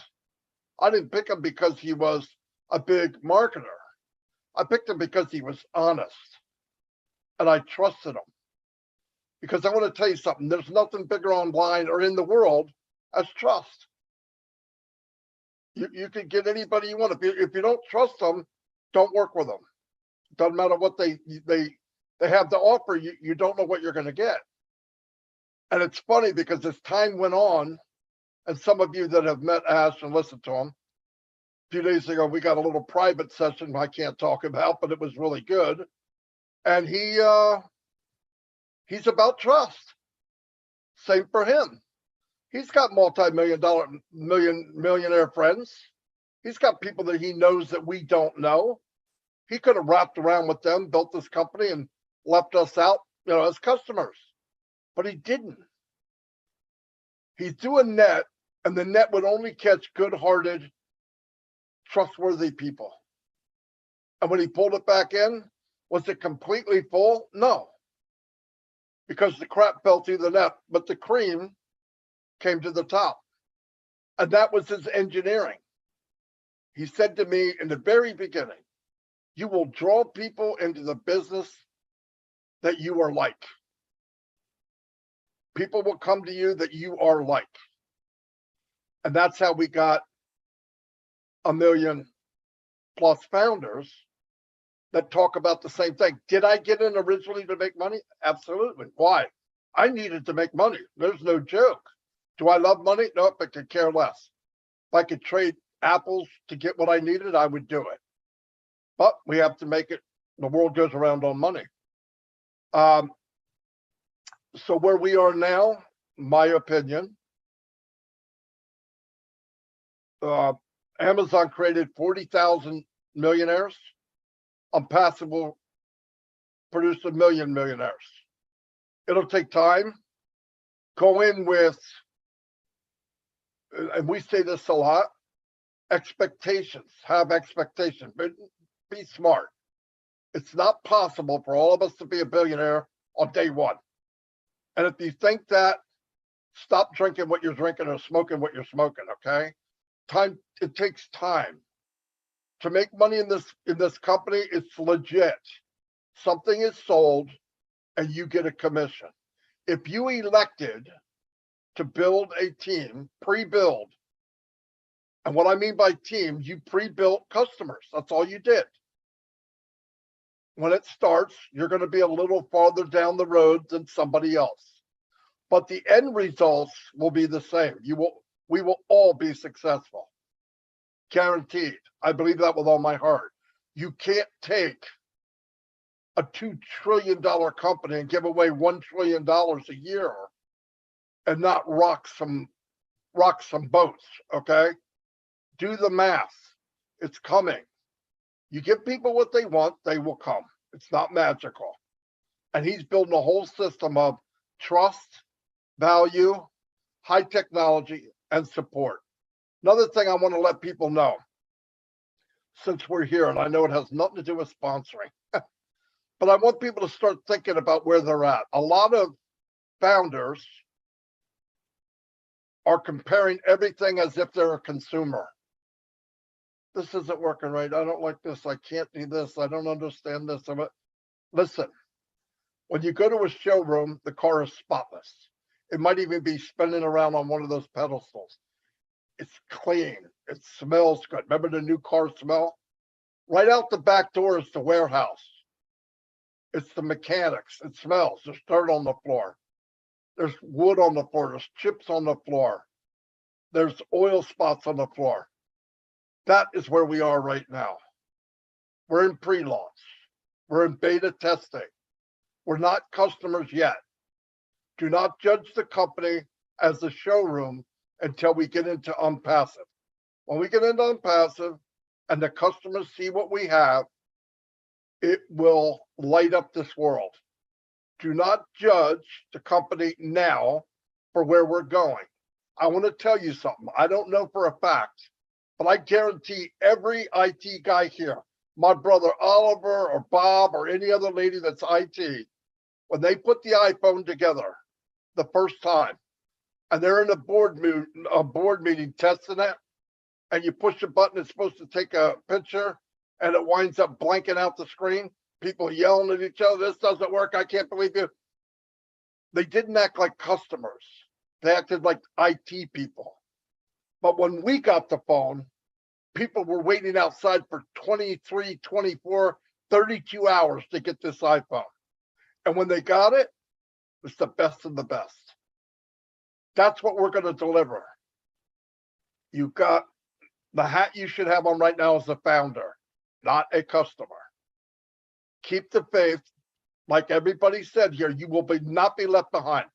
I didn't pick him because he was a big marketer. I picked him because he was honest and I trusted him. Because I want to tell you something, there's nothing bigger online or in the world as trust. You can get anybody you want. If you don't trust them, don't work with them. Doesn't matter what they have to offer, you don't know what you're going to get. And it's funny because as time went on, and some of you that have met Ash and listened to him, a few days ago, we got a little private session I can't talk about, but it was really good. And he's about trust. Same for him. He's got millionaire friends. He's got people that he knows that we don't know. He could have wrapped around with them, built this company and left us out, you know, as customers, but he didn't. He's doing net, and the net would only catch good-hearted, trustworthy people. And when he pulled it back in, was it completely full? No, because the crap fell through the net, but the cream came to the top. And that was his engineering. He said to me in the very beginning, you will draw people into the business that you are like. People will come to you that you are like. And that's how we got 1 million+ founders that talk about the same thing. Did I get in originally to make money? Absolutely. Why? I needed to make money. There's no joke. Do I love money? Nope, I could care less. If I could trade apples to get what I needed, I would do it. But we have to make it. The world goes around on money. So where we are now, my opinion, Amazon created 40,000 millionaires. Unpassive will produce 1 million millionaires. It'll take time. Go in with, and we say this a lot, expectations. Have expectations, but be smart. It's not possible for all of us to be a billionaire on day one. And if you think that, stop drinking what you're drinking or smoking what you're smoking, okay? It takes time. To make money in this company, it's legit. Something is sold and you get a commission. If you elected to build a team, pre-build, and what I mean by team, you pre-built customers. That's all you did. When it starts, you're going to be a little farther down the road than somebody else. But the end results will be the same. We will all be successful. Guaranteed. I believe that with all my heart. You can't take a $2 trillion company and give away $1 trillion a year and not rock some boats, okay? Do the math. It's coming. You give people what they want, they will come. It's not magical. And he's building a whole system of trust, value, high technology, and support. Another thing I want to let people know, since we're here, and I know it has nothing to do with sponsoring, but I want people to start thinking about where they're at. A lot of founders are comparing everything as if they're a consumer. This isn't working right. I don't like this. I can't do this. I don't understand this. Listen, when you go to a showroom, the car is spotless. It might even be spinning around on one of those pedestals. It's clean. It smells good. Remember the new car smell? Right out the back door is the warehouse. It's the mechanics. It smells. There's dirt on the floor. There's wood on the floor. There's chips on the floor. There's oil spots on the floor. That is where we are right now. We're in pre-launch. We're in beta testing. We're not customers yet. Do not judge the company as a showroom until we get into Unpassive. When we get into Unpassive and the customers see what we have, it will light up this world. Do not judge the company now for where we're going. I want to tell you something. I don't know for a fact, but I guarantee every IT guy here, my brother Oliver or Bob or any other lady that's IT, when they put the iPhone together the first time and they're in a board meeting testing it, and you push a button, it's supposed to take a picture and it winds up blanking out the screen, people yelling at each other, this doesn't work, I can't believe you. They didn't act like customers. They acted like IT people. But when we got the phone, people were waiting outside for 23, 24, 32 hours to get this iPhone. And when they got it, it's the best of the best. That's what we're going to deliver. You got the hat you should have on right now as a founder, not a customer. Keep the faith. Like everybody said here, you will not be left behind.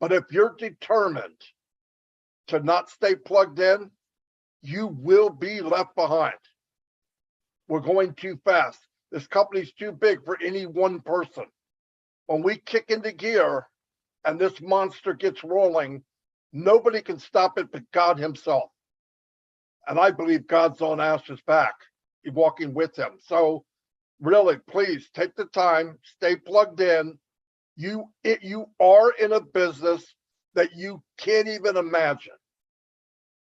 But if you're determined to not stay plugged in, you will be left behind. We're going too fast. This company's too big for any one person. When we kick into gear and this monster gets rolling, nobody can stop it but God himself. And I believe God's on Ash's back, walking with him. So really, please take the time, stay plugged in. You are in a business that you can't even imagine.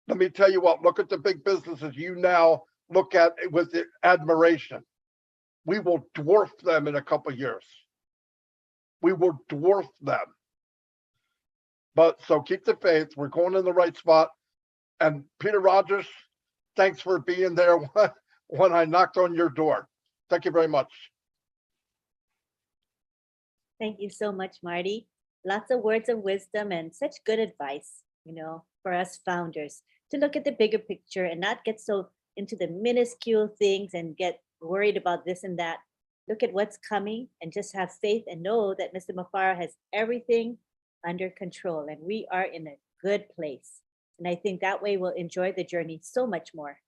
Let me tell you what, look at the big businesses you now look at with admiration. We will dwarf them in a couple of years. We will dwarf them. But so keep the faith. We're going in the right spot. And Peter Rogers, thanks for being there when I knocked on your door. Thank you very much. Thank you so much, Marty. Lots of words of wisdom and such good advice, for us founders to look at the bigger picture and not get so into the minuscule things and get worried about this and that. look at what's coming and just have faith and know that Mr. Mafara has everything under control and we are in a good place. And I think that way we'll enjoy the journey so much more.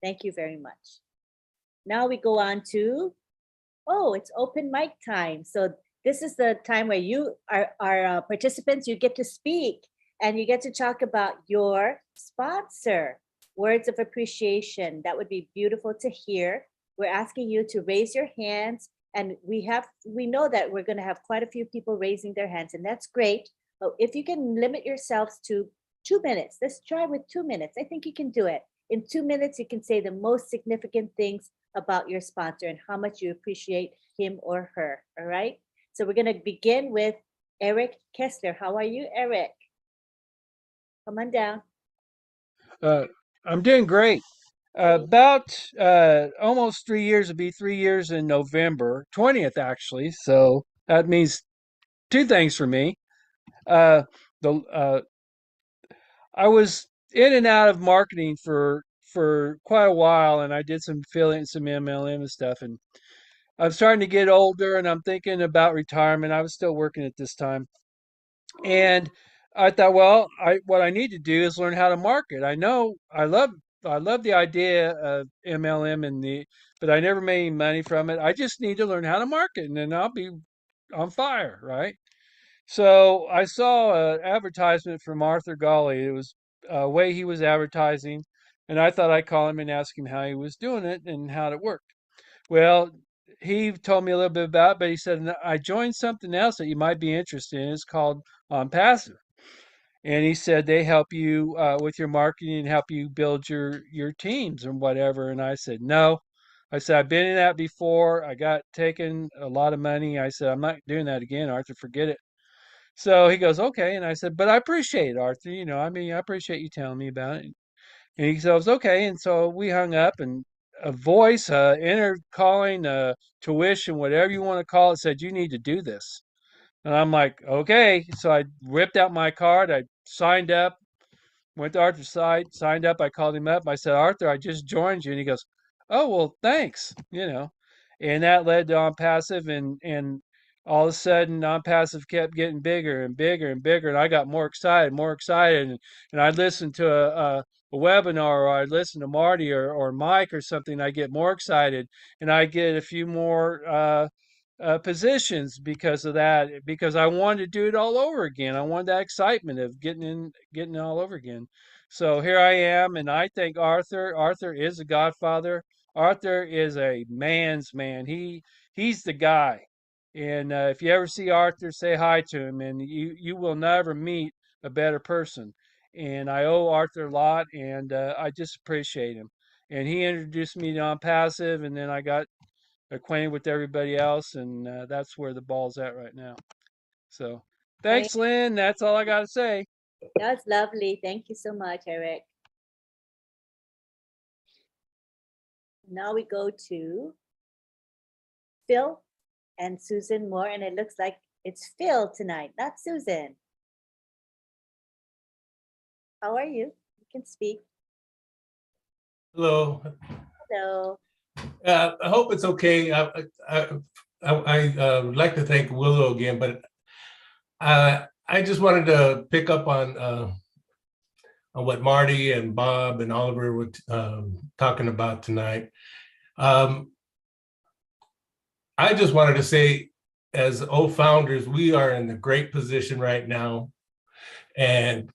Thank you very much. Now we go on to, oh, it's open mic time. So this is the time where you are participants, you get to speak and you get to talk about your sponsor. Words of appreciation. That would be beautiful to hear. We're asking you to raise your hands and we know that we're going to have quite a few people raising their hands and that's great. But if you can limit yourselves to 2 minutes, let's try with 2 minutes. I think you can do it. In 2 minutes, you can say the most significant things about your sponsor and how much you appreciate him or her. All right. So we're going to begin with Eric Kessler. How are you, Eric? Come on down. I'm doing great. About almost 3 years, it'll be 3 years in November, 20th actually. So that means two things for me. I was in and out of marketing for quite a while, and I did some affiliate and some MLM and stuff. And I'm starting to get older, and I'm thinking about retirement. I was still working at this time, and I thought, well, what I need to do is learn how to market. I know I love the idea of MLM but I never made any money from it. I just need to learn how to market, and then I'll be on fire, right? So I saw an advertisement from Arthur Golly. It was a way he was advertising, and I thought I'd call him and ask him how he was doing it and how it worked. Well, he told me a little bit about it, but he said, I joined something else that you might be interested in. It's called On Passive. And he said they help you with your marketing and help you build your teams and whatever. And I said, no. I said, I've been in that before. I got taken a lot of money. I said, I'm not doing that again, Arthur, forget it. So he goes, okay. And I said, but I appreciate it, Arthur. I appreciate you telling me about it. And he goes, okay. And so we hung up and a voice, inner calling, tuition, whatever you want to call it, said, you need to do this. And I'm like, okay. So I ripped out my card. I signed up, went to Arthur's site, signed up. I called him up. I said, Arthur, I just joined you. And he goes, oh, well, thanks. And that led to On Passive. And all of a sudden, On Passive kept getting bigger and bigger and bigger. And I got more excited. And I'd listen to a webinar, or I'd listen to Marty or Mike or something. I get more excited. And I get a few more positions because of that, because I wanted to do it all over again. I wanted that excitement of getting it all over again. So here I am, and I think Arthur is a godfather. Arthur is a man's man. He's the guy. And if you ever see Arthur, say hi to him, and you will never meet a better person. And I owe Arthur a lot, and I just appreciate him. And he introduced me to On Passive, and then I got acquainted with everybody else, and that's where the ball's at right now. So thanks, Lynn. That's all I got to say. That's lovely. Thank you so much, Eric. Now we go to Phil and Susan Moore, and it looks like it's Phil tonight, not Susan. How are you? You can speak. Hello. Hello. I hope it's okay. I would like to thank Willow again, but I just wanted to pick up on what Marty and Bob and Oliver were talking about tonight. I just wanted to say, as founders, we are in a great position right now. And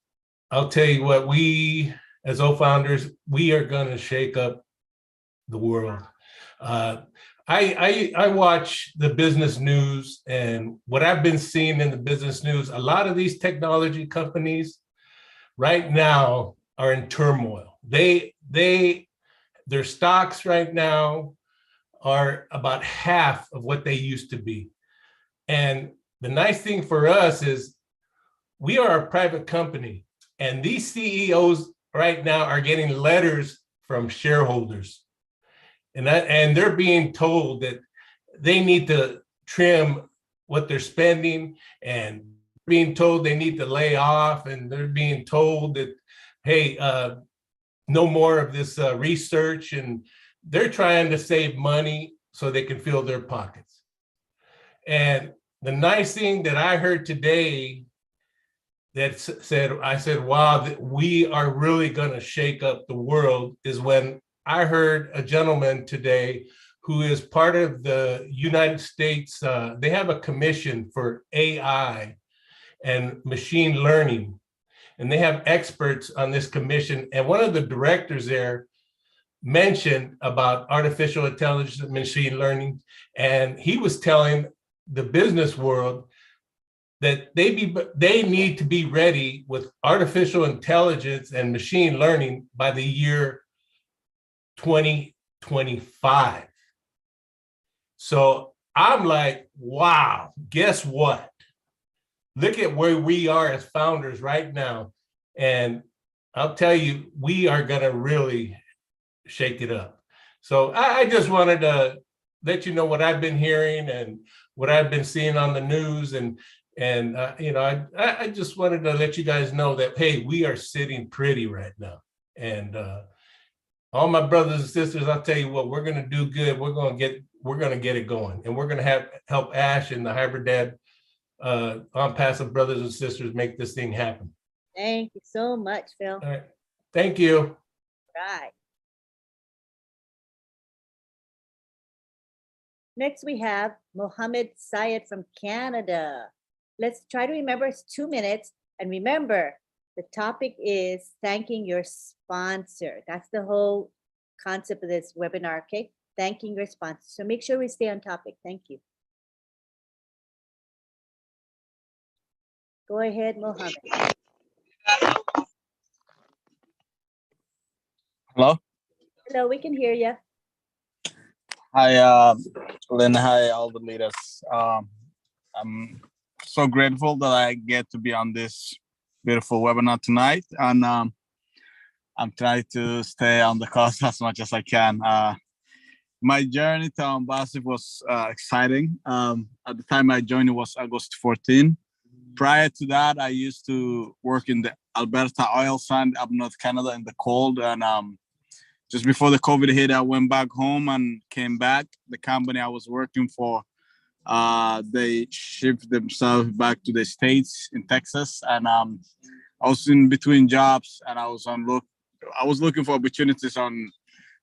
I'll tell you what, we as founders, we are going to shake up the world. I watch the business news, and what I've been seeing in the business news, a lot of these technology companies right now are in turmoil. Their stocks right now are about half of what they used to be. And the nice thing for us is we are a private company, and these CEOs right now are getting letters from shareholders. And they're being told that they need to trim what they're spending, and being told they need to lay off, and they're being told that, hey, no more of this research, and they're trying to save money. so they can fill their pockets. And the nice thing that I heard today that said, I said, wow, we are really going to shake up the world, is when I heard a gentleman today who is part of the United States. They have a commission for AI and machine learning, and they have experts on this commission. And one of the directors there mentioned about artificial intelligence and machine learning. And he was telling the business world that they need to be ready with artificial intelligence and machine learning by the year 2025. So I'm like, wow, guess what? Look at where we are as founders right now. And I'll tell you, we are gonna really shake it up. So I just wanted to let you know what I've been hearing and what I've been seeing on the news. And you know, I just wanted to let you guys know that, hey, we are sitting pretty right now. And all my brothers and sisters, I'll tell you what, we're gonna do good. We're gonna get it going. And we're gonna help Ash and the Hybrid Dad on passive brothers and sisters make this thing happen. Thank you so much, Phil. All right. Thank you. Right. Next, we have Mohammed Syed from Canada. Let's try to remember it's 2 minutes. And remember, the topic is thanking your sponsor. That's the whole concept of this webinar, okay? Thanking your sponsor. So make sure we stay on topic. Thank you. Go ahead, Mohammed. Hello. Hello, we can hear you. Hi, Lynn. Hi, all the leaders. I'm so grateful that I get to be on this beautiful webinar tonight, and I'm trying to stay on the course as much as I can. My journey to Ambassador was exciting. At the time I joined, it was August 14. Prior to that, I used to work in the Alberta oil sand up North Canada in the cold, and just before the COVID hit, I went back home and came back. The company I was working for, they shipped themselves back to the States in Texas. And I was in between jobs, and I was looking for opportunities on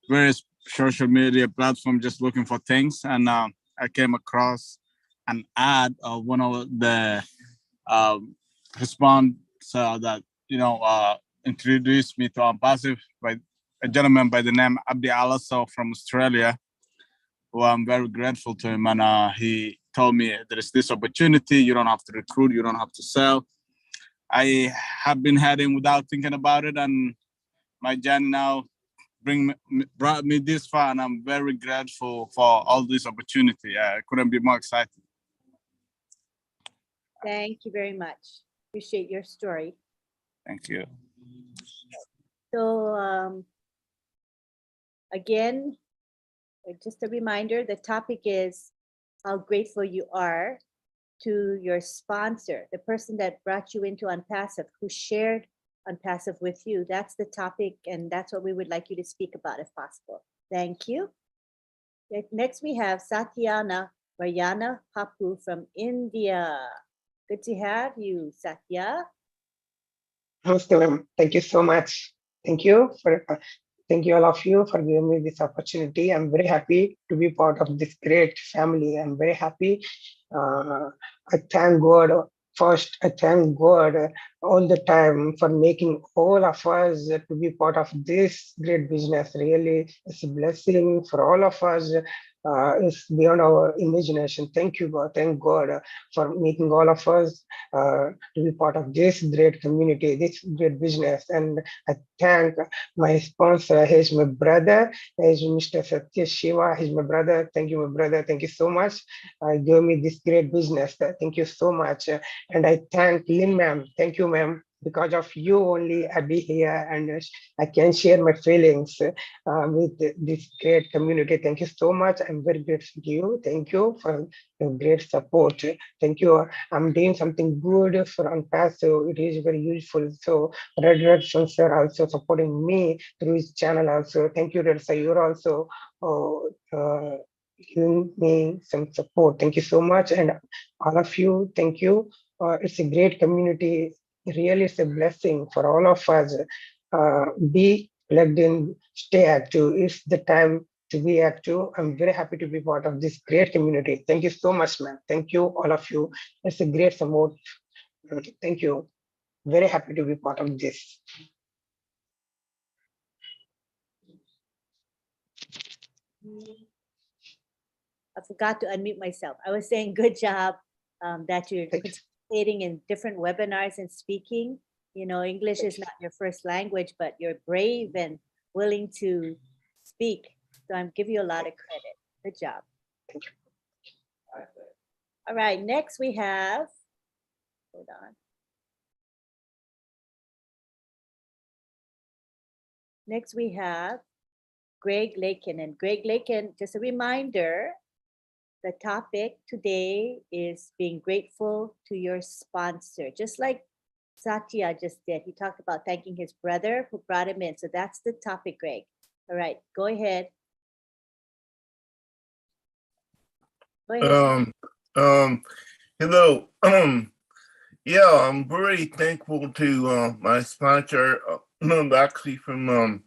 various social media platforms, just looking for things. And I came across an ad of one of the respondents that, introduced me to Ampassive by a gentleman by the name Abdi Alaso from Australia, who I'm very grateful to him. And he told me there is this opportunity. You don't have to recruit. You don't have to sell. I have been heading without thinking about it, and my journey now brought me this far, and I'm very grateful for all this opportunity. I couldn't be more excited. Thank you very much. Appreciate your story. Thank you. So again, just a reminder, the topic is how grateful you are to your sponsor, the person that brought you into Unpassive, who shared Unpassive with you. That's the topic, and that's what we would like you to speak about if possible. Thank you. Next, we have Satyana Vayana Papu from India. Good to have you, Satya. Namaste, ma'am. Thank you so much. Thank you all of you for giving me this opportunity. I'm very happy to be part of this great family. I'm very happy. I thank God. First, I thank God all the time for making all of us to be part of this great business. Really, it's a blessing for all of us. It's beyond our imagination. Thank you, God. Thank God for making all of us to be part of this great community, this great business. And I thank my sponsor. He's my brother. He's Mr. Satya Shiva. He's my brother. Thank you, my brother. Thank you so much. Give me this great business. Thank you so much. And I thank Lynn, ma'am. Thank you, ma'am. Because of you only, I be here and I can share my feelings with this great community. Thank you so much. I'm very grateful to you. Thank you for your great support. Thank you. I'm doing something good for Unpassive. It is very useful. So Red Sir also supporting me through his channel also. Thank you, Red Sir. You're also giving me some support. Thank you so much. And all of you, thank you. It's a great community. Really, it's a blessing for all of us. Be plugged in, stay active. It's the time to be active. I'm very happy to be part of this great community. Thank you so much, man. Thank you, all of you. It's a great support. Thank you. Very happy to be part of this. I forgot to unmute myself. I was saying good job that you're Thank you. participating in different webinars and speaking. You know, English is not your first language, but you're brave and willing to speak. So I'm giving you a lot of credit. Good job. Thank you. All right, next we have, hold on. Next we have Greg Lakin. And Greg Lakin, just a reminder, the topic today is being grateful to your sponsor. Just like Satya just did. He talked about thanking his brother who brought him in. So that's the topic, Greg. All right, go ahead. Go ahead. Hello. Yeah, I'm very thankful to my sponsor. Actually from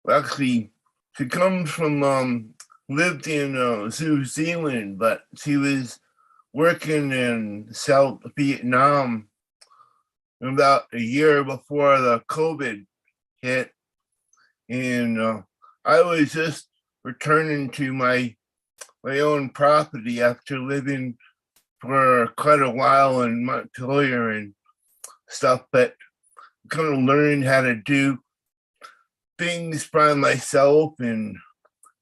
she comes from lived in New Zealand, but she was working in South Vietnam about a year before the COVID hit, and I was just returning to my own property after living for quite a while in Montpelier and stuff, but kind of learned how to do things by myself and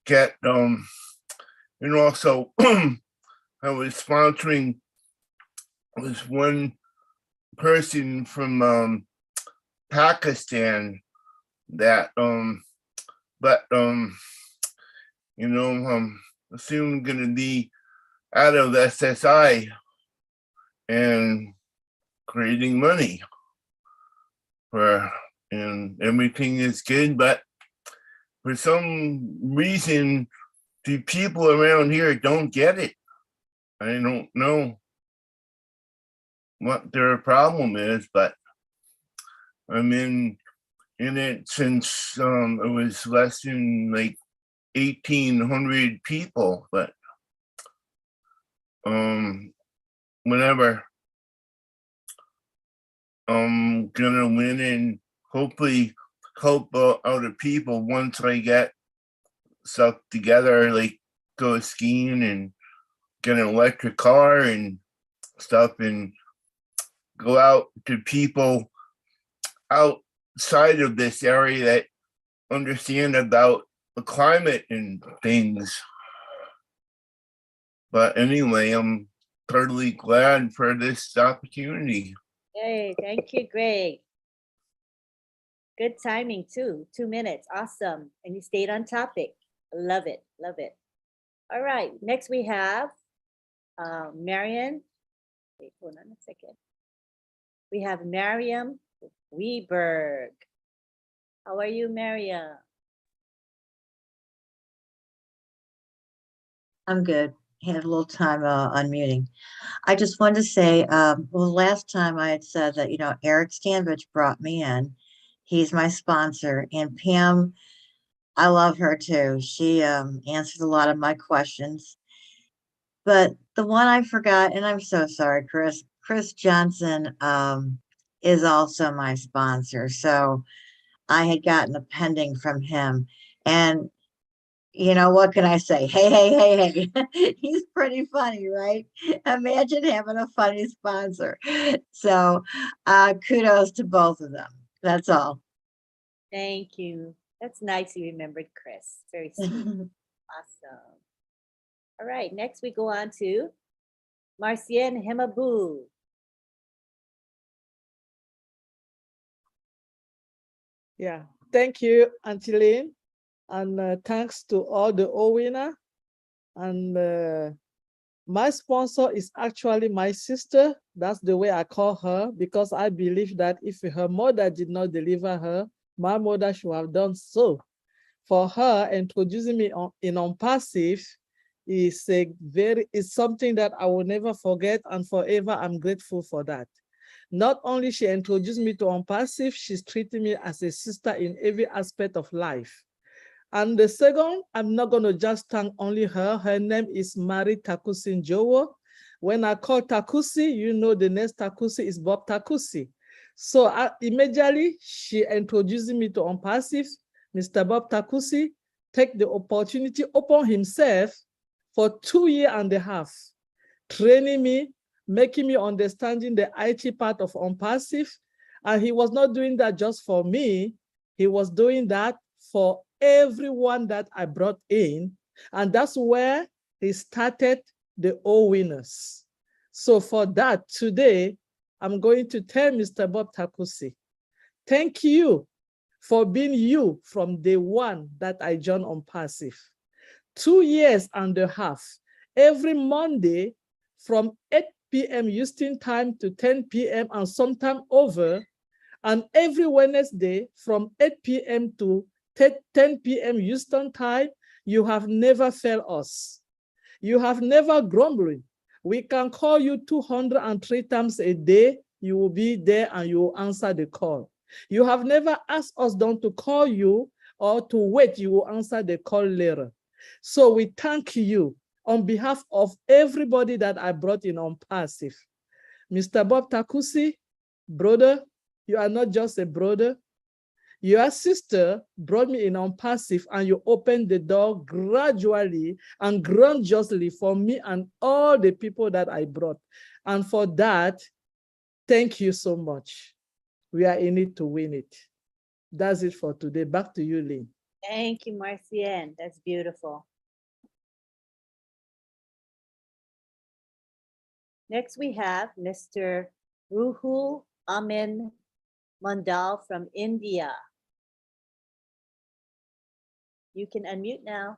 get and also I was sponsoring this one person from Pakistan that but soon gonna be out of SSI and creating money and everything is good, but for some reason the people around here don't get it. I don't know what their problem is, but I'm in it since it was less than like 1,800 people, but whenever I'm gonna win and hopefully help other people once I get stuff together, like go skiing and get an electric car and stuff and go out to people outside of this area that understand about the climate and things. But anyway, I'm totally glad for this opportunity. Hey, thank you, Greg. Good timing too, 2 minutes, awesome. And you stayed on topic. Love it, love it. All right, next we have Marian. Wait, hold on a second. We have Mariam Weberg. How are you, Mariam? I'm good. Had a little time unmuting. I just wanted to say, well, last time I had said that, Eric Stanvich brought me in. He's my sponsor. And Pam, I love her too. She answered a lot of my questions. But the one I forgot, and I'm so sorry, Chris Johnson is also my sponsor. So I had gotten a pending from him. And what can I say? Hey. He's pretty funny, right? Imagine having a funny sponsor. So kudos to both of them. That's all. Thank you. That's nice you remembered Chris. Very sweet. Awesome. All right, next we go on to Marcienne Hemabu. Yeah, thank you, Auntie Lynn. And thanks to all the OWINNER. And my sponsor is actually my sister. That's the way I call her, because I believe that if her mother did not deliver her, my mother should have done so. for her introducing me on passive is something that I will never forget, and forever I'm grateful for that. Not only she introduced me to on passive, she's treating me as a sister in every aspect of life. And the second, I'm not going to just thank only her. Her name is Mari Takusi Njowo. When I call Takusi, you know the next Takusi is Bob Takusi. So immediately she introduced me to on passive. Mr. Bob Takusi take the opportunity upon himself for 2.5 years, training me, making me understanding the IT part of on passive. And he was not doing that just for me. He was doing that for everyone that I brought in. And that's where he started the OWINNERS. So for that, today, I'm going to tell Mr. Bob Takusi, thank you for being you from day one that I joined on passive. 2.5 years, every Monday from 8 p.m. Houston time to 10 p.m. and sometime over, and every Wednesday from 8 p.m. to 10 p.m. Houston time, you have never failed us. You have never grumbled. We can call you 203 times a day. You will be there and you will answer the call. You have never asked us not to call you or to wait. You will answer the call later. So we thank you on behalf of everybody that I brought in on passive. Mr. Bob Takusi, brother, you are not just a brother. Your sister brought me in on passive, and you opened the door gradually and grandiously for me and all the people that I brought. And for that, thank you so much. We are in it to win it. That's it for today. Back to you, Lynn. Thank you, Marcienne. That's beautiful. Next, we have Mr. Ruhul Amin Mandal from India. You can unmute now.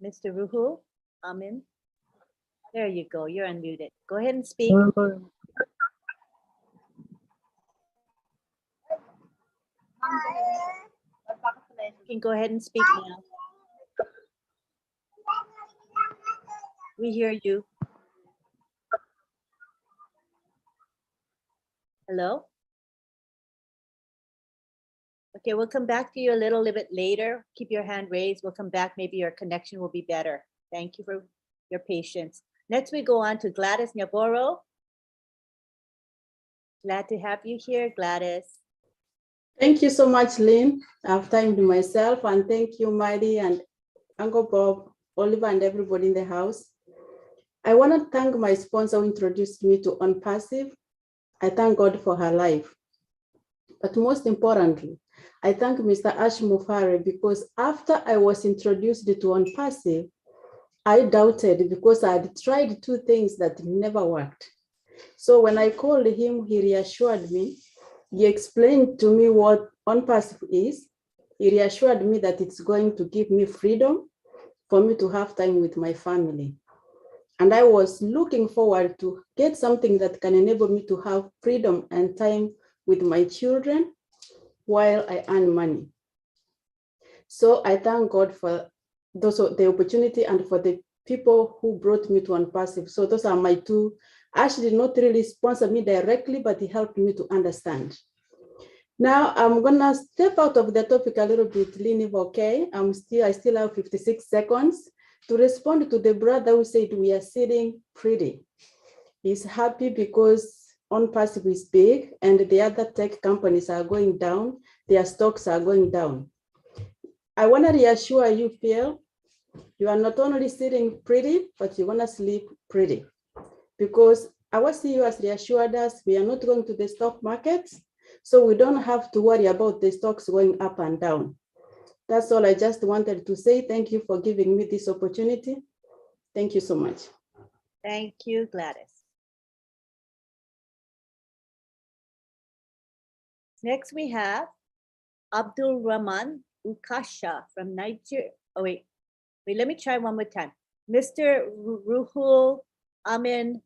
Mr. Ruhul Amin. There you go. You're unmuted. Go ahead and speak. You can go ahead and speak now. We hear you. Hello? Okay, we'll come back to you a little bit later. Keep your hand raised. We'll come back. Maybe your connection will be better. Thank you for your patience. Next, we go on to Gladys Nyaboro. Glad to have you here, Gladys. Thank you so much, Lynn. I've timed myself, and thank you, Mighty and Uncle Bob, Oliver, and everybody in the house. I want to thank my sponsor who introduced me to On Passive. I thank God for her life. But most importantly, I thank Mr. Ash Mufare, because after I was introduced to On Passive, I doubted because I had tried 2 things that never worked. So when I called him, he reassured me. He explained to me what On Passive is. He reassured me that it's going to give me freedom for me to have time with my family. And I was looking forward to get something that can enable me to have freedom and time with my children while I earn money. So I thank God for the opportunity and for the people who brought me to On Passive. So those are my 2. Ash did not really sponsor me directly, but he helped me to understand. Now I'm gonna step out of the topic a little bit, Lynn, if okay. I still have 56 seconds to respond to the brother who said we are sitting pretty. He's happy because On Passive is big and the other tech companies are going down. Their stocks are going down. I want to reassure you, Phil, you are not only sitting pretty, but you're gonna sleep pretty. Because our CEO has reassured us we are not going to the stock markets, so we don't have to worry about the stocks going up and down. That's all I just wanted to say. Thank you for giving me this opportunity. Thank you so much. Thank you, Gladys. Next, we have Abdul Rahman Ukasha from Nigeria. Oh, wait, let me try one more time. Mr. Ruhul Amin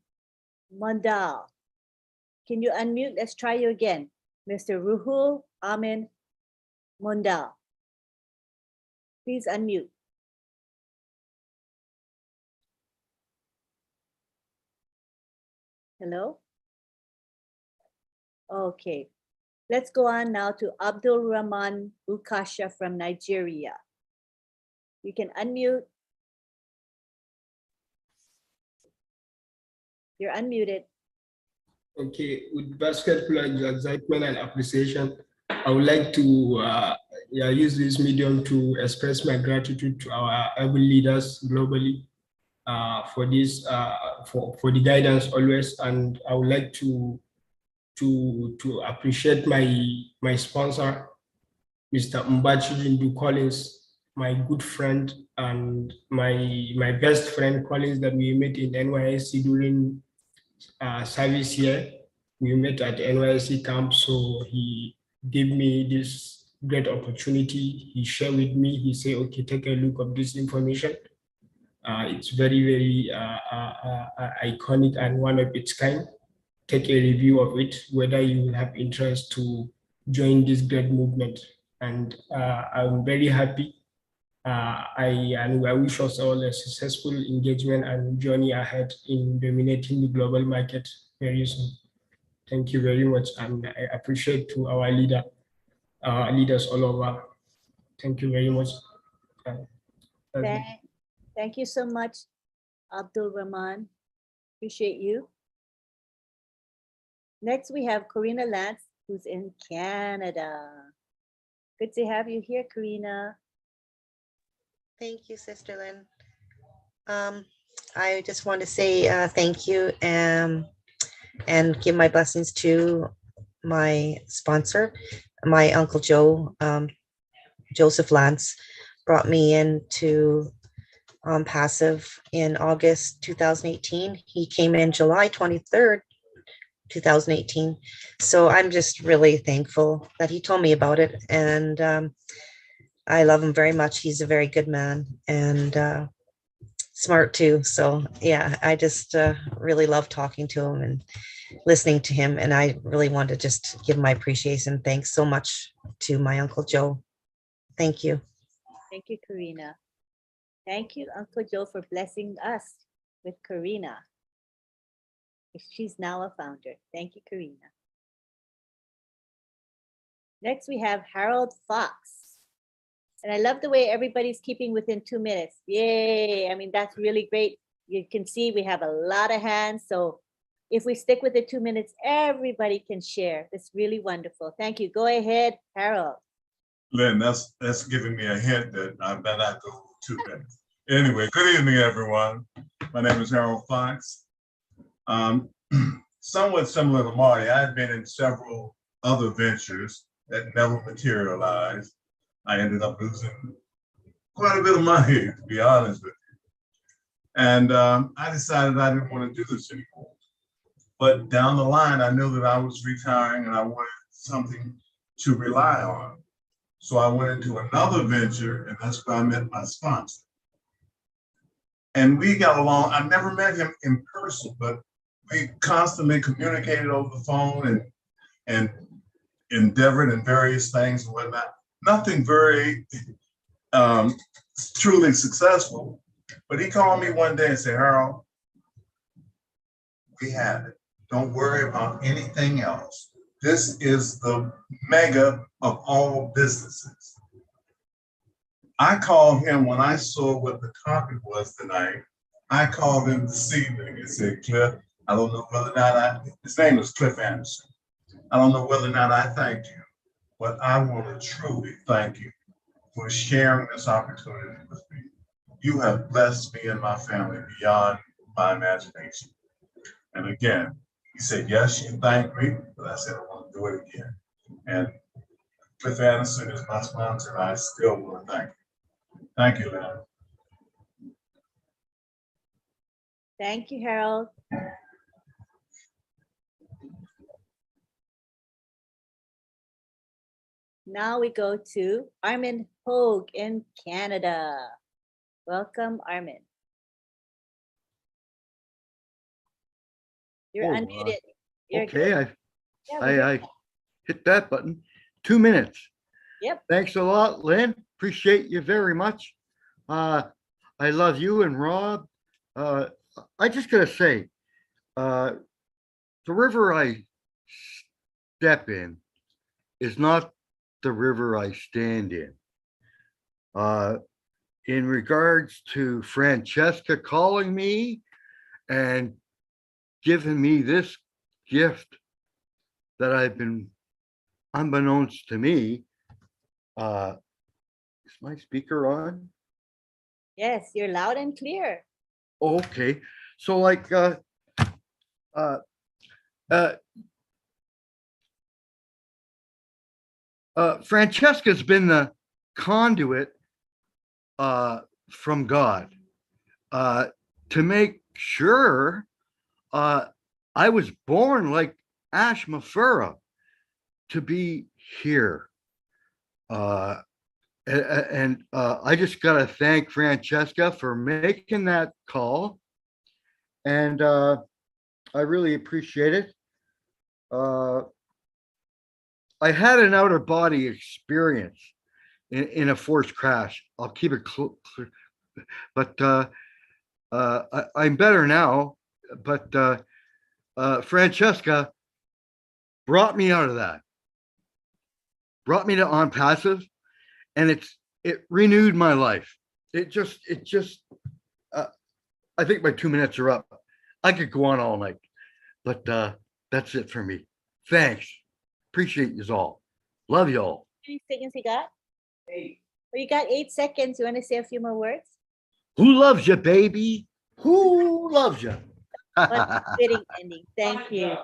Mandal. Can you unmute? Let's try you again. Mr. Ruhul Amin Mundal. Please unmute. Hello? Okay. Let's go on now to Abdul Rahman Ukasha from Nigeria. You can unmute. You're unmuted. Okay, with basketball excitement and appreciation, I would like to use this medium to express my gratitude to our able leaders globally for this, for the guidance always. And I would like to appreciate my sponsor, Mr. Mbachi Lindu Collins, my good friend and my best friend Collins that we met in NYSC during service here. We met at NYSC camp, so he gave me this great opportunity. He shared with me, he said, okay, take a look of this information. It's very, very iconic and one of its kind. Take a review of it, whether you have interest to join this great movement. And I'm very happy. I wish us all a successful engagement and journey ahead in dominating the global market very soon. Thank you very much, and I appreciate to our leaders all over. Thank you very much. Thank you so much, Abdul Rahman. Appreciate you. Next, we have Karina Lance, who's in Canada. Good to have you here, Karina. Thank you, Sister Lynn. I just want to say thank you and give my blessings to my sponsor, my Uncle Joe. Joseph Lance brought me into Passive in August 2018. He came in July 23rd, 2018. So I'm just really thankful that he told me about it. And I love him very much. He's a very good man and smart too. So yeah, I just really love talking to him and listening to him. And I really want to just give my appreciation. Thanks so much to my Uncle Joe. Thank you. Thank you, Karina. Thank you, Uncle Joe, for blessing us with Karina. She's now a founder. Thank you, Karina. Next, we have Harold Fox. And I love the way everybody's keeping within 2 minutes. Yay. I mean, that's really great. You can see we have a lot of hands. So if we stick with the 2 minutes, everybody can share. That's really wonderful. Thank you. Go ahead, Harold. Lynn, that's giving me a hint that I better not go 2 minutes. Anyway, good evening, everyone. My name is Harold Fox. Somewhat similar to Marty, I've been in several other ventures that never materialized. I ended up losing quite a bit of money, to be honest with you. And I decided I didn't want to do this anymore. But down the line, I knew that I was retiring and I wanted something to rely on. So I went into another venture, and that's where I met my sponsor. And we got along. I never met him in person, but we constantly communicated over the phone and endeavored in various things and whatnot. Nothing very truly successful. But he called me one day and said, Harold, we have it. Don't worry about anything else. This is the mega of all businesses. I called him when I saw what the topic was tonight. I called him this evening and said, Cliff, I don't know whether or not his name is Cliff Anderson. I don't know whether or not I thanked you, but I want to truly thank you for sharing this opportunity with me. You have blessed me and my family beyond my imagination. And again, he said, yes, you thanked me, but I said, I want to do it again. And Cliff Anderson is my sponsor, and I still want to thank you. Thank you, Lynn. Thank you, Harold. Now we go to Armin Hogue in Canada. Welcome, Armin. You're unmuted. You're Okay, good. Yeah, we're I good. hit that button. 2 minutes. Yep. Thanks a lot, Lynn. Appreciate you very much. I love you and Rob. I just gotta say, the river I step in is not the river I stand in. In regards to Francesca calling me and giving me this gift that I've been, unbeknownst to me, is my speaker on? Yes, you're loud and clear. Okay, so like, Francesca's been the conduit from God to make sure I was born like Ash Mafura to be here. And I just got to thank Francesca for making that call. And I really appreciate it. I had an outer body experience in a forced crash. I'll keep it clear, but I'm better now. But Francesca brought me out of that, brought me to On Passive, and it renewed my life. It just I think my 2 minutes are up. I could go on all night, but that's it for me. Thanks. Appreciate you all. Love you all. How many seconds you got? 8. Well, you got 8 seconds. You want to say a few more words? Who loves you, baby? Who loves you? What a fitting ending. Thank you.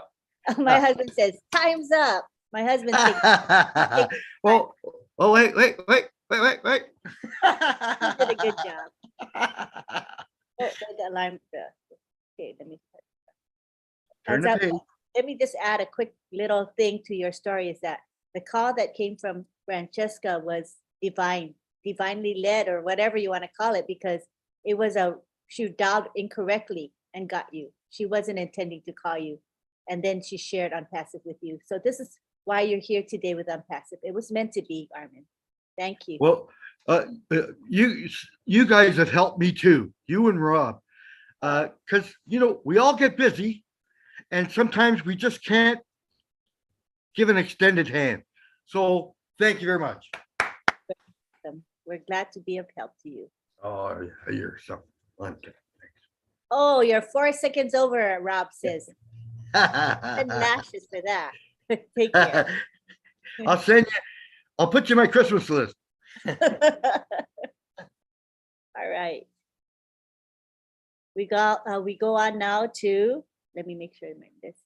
My husband says, time's up. My husband thinks, Oh, wait. you did a good job. Oh, the alarm. Okay, let me. Turn the page. Let me just add a quick little thing to your story is that the call that came from Francesca was divinely led, or whatever you want to call it, because it was she dialed incorrectly and got you. She wasn't intending to call you. And then she shared On Passive with you. So this is why you're here today with On Passive. It was meant to be, Armin. Thank you. Well, you guys have helped me too, you and Rob, because we all get busy, and sometimes we just can't give an extended hand. So thank you very much. We're glad to be of help to you. Oh, you're so okay. Oh, you're 4 seconds over, Rob says. 10 lashes for that. Take care. I'll put you on my Christmas list. All right. We go on now to, let me make sure this is,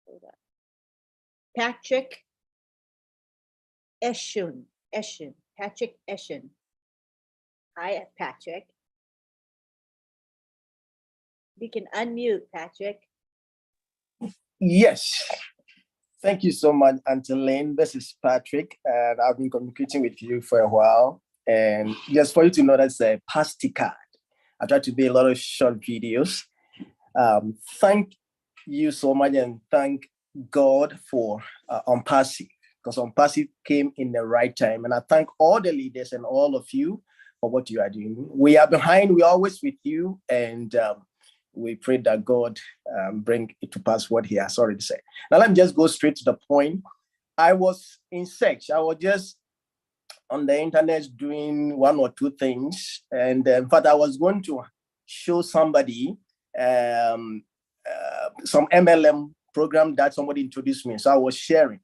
hold on. Patrick Eshun. Patrick Eshun. Hi, Patrick. We can unmute, Patrick. Yes. Thank you so much, Auntie Lynn. This is Patrick, and I've been communicating with you for a while. And just for you to know, that's a pasty card. I try to do a lot of short videos. Thank you so much, and thank God for On Passive, because On Passive came in the right time. And I thank all the leaders and all of you for what you are doing. We are behind, we're always with you, and we pray that God bring it to pass what he has already said. Now, let me just go straight to the point. I was in search. I was just on the internet doing one or two things. And in fact, I was going to show somebody some MLM program that somebody introduced me. So I was sharing.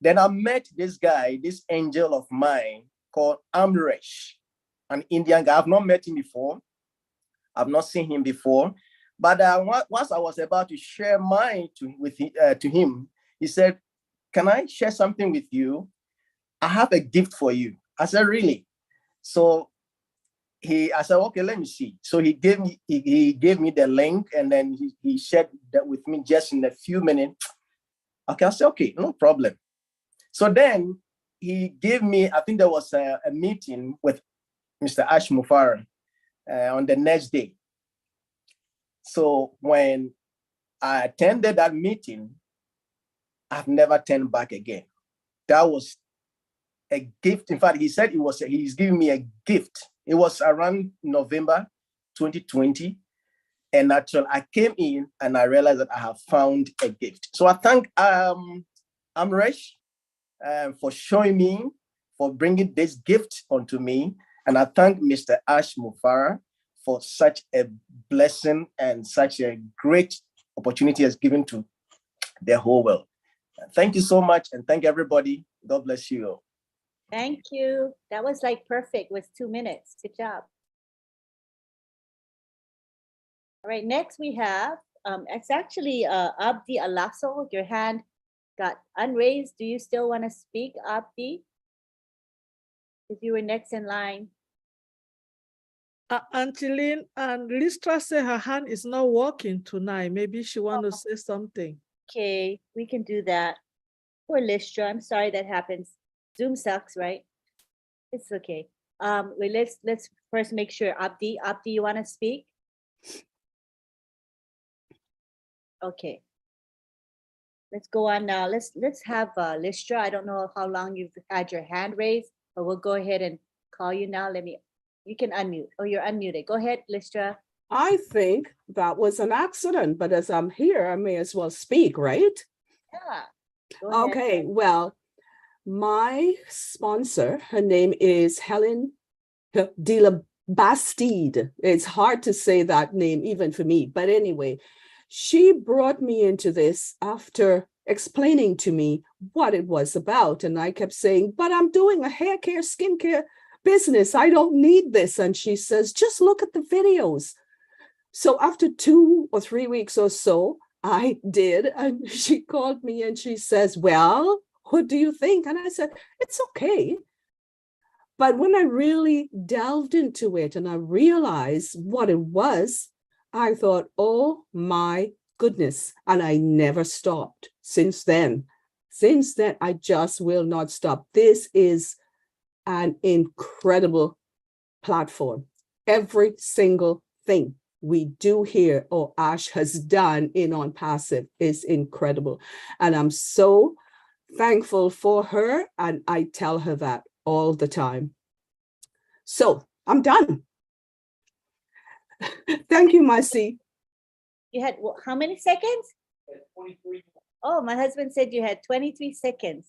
Then I met this guy, this angel of mine called Amresh, an Indian guy. I've not met him before. I've not seen him before. But once I was about to share mine to him, he said, "Can I share something with you? I have a gift for you." I said, "Really?" So I said, "Okay, let me see." So he gave me the link, and then he shared that with me just in a few minutes. Okay, I said, "Okay, no problem." So then he gave me, I think there was a meeting with Mr. Ash Mufara on the next day. So when I attended that meeting, I've never turned back again. That was a gift. In fact, he said he's giving me a gift. It was around November 2020. And actually, I came in and I realized that I have found a gift. So I thank Amresh for showing me, for bringing this gift onto me. And I thank Mr. Ash Mufara for such a blessing and such a great opportunity as given to the whole world. Thank you so much, and thank everybody. God bless you. Thank you. That was like perfect with 2 minutes. Good job. All right, next we have, it's actually Abdi Alaso. Your hand got unraised. Do you still want to speak, Abdi? If you were next in line. Angeline and Listra say her hand is not working tonight. Maybe she want to say something. Okay, we can do that. Poor Listra, I'm sorry that happens. Zoom sucks, right? It's okay. Wait, let's first make sure. Abdi, you want to speak? Okay. Let's go on now. Let's have Listra. I don't know how long you've had your hand raised, but we'll go ahead and call you now. You can unmute. Oh, you're unmuted. Go ahead, Listra. I think that was an accident, but as I'm here, I may as well speak, right? Yeah. Go ahead. Okay, well, my sponsor, her name is Helen de la Bastide. It's hard to say that name even for me, but anyway, she brought me into this after explaining to me what it was about. And I kept saying, but I'm doing a hair care, skincare business. I don't need this. And she says, just look at the videos. So after 2 or 3 weeks or so, I did. And she called me and she says, well, what do you think? And I said, it's okay. But when I really delved into it and I realized what it was, I thought, oh my goodness. And I never stopped since then. Since then, I just will not stop. This is an incredible platform. Every single thing we do here or Ash has done in On Passive is incredible. And I'm so thankful for her. And I tell her that all the time. So I'm done. Thank you, Marcy. You had how many seconds? 23. Oh, my husband said you had 23 seconds.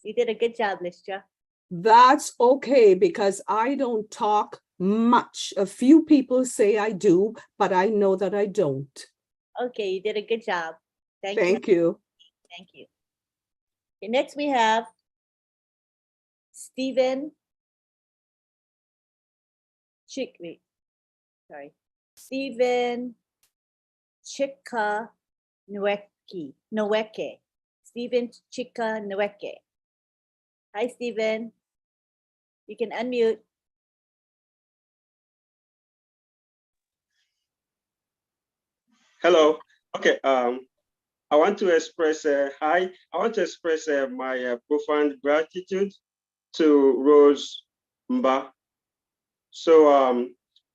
You did a good job, Listra. That's okay, because I don't talk much. A few people say I do, but I know that I don't. Okay, you did a good job. Thank you. Thank you. Okay, next we have Stephen Stephen Chika Nweke. Stephen Chika Nweke. Hi, Stephen. You can unmute. Hello. Okay. I want to express hi. I want to express my profound gratitude to Rose Mba. So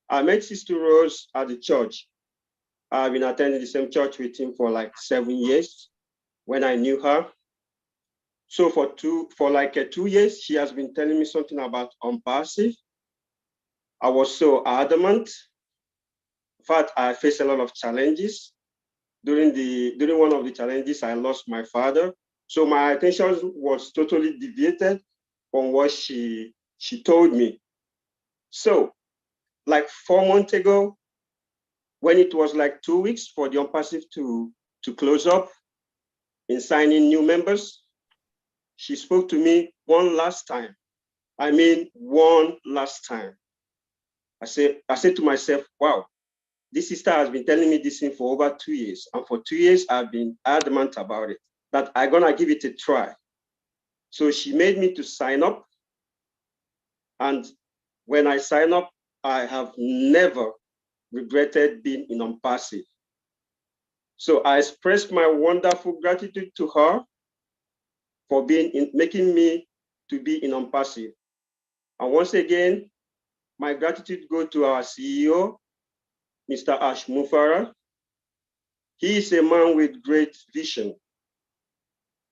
I met Sister Rose at the church. I've been attending the same church with him for like 7 years when I knew her. So for like 2 years, she has been telling me something about passive. I was so adamant. In fact, I faced a lot of challenges. During one of the challenges, I lost my father. So my attention was totally deviated from what she told me. So like 4 months ago, when it was like 2 weeks for the passive to close up in signing new members, she spoke to me one last time. I mean, one last time. I said to myself, wow, this sister has been telling me this thing for over 2 years. And for 2 years, I've been adamant about it, that I'm gonna give it a try. So she made me to sign up. And when I sign up, I have never regretted being in passive. So I expressed my wonderful gratitude to her for making me to be in passive. And once again, my gratitude goes to our CEO, Mr. Ash Mufara. He is a man with great vision.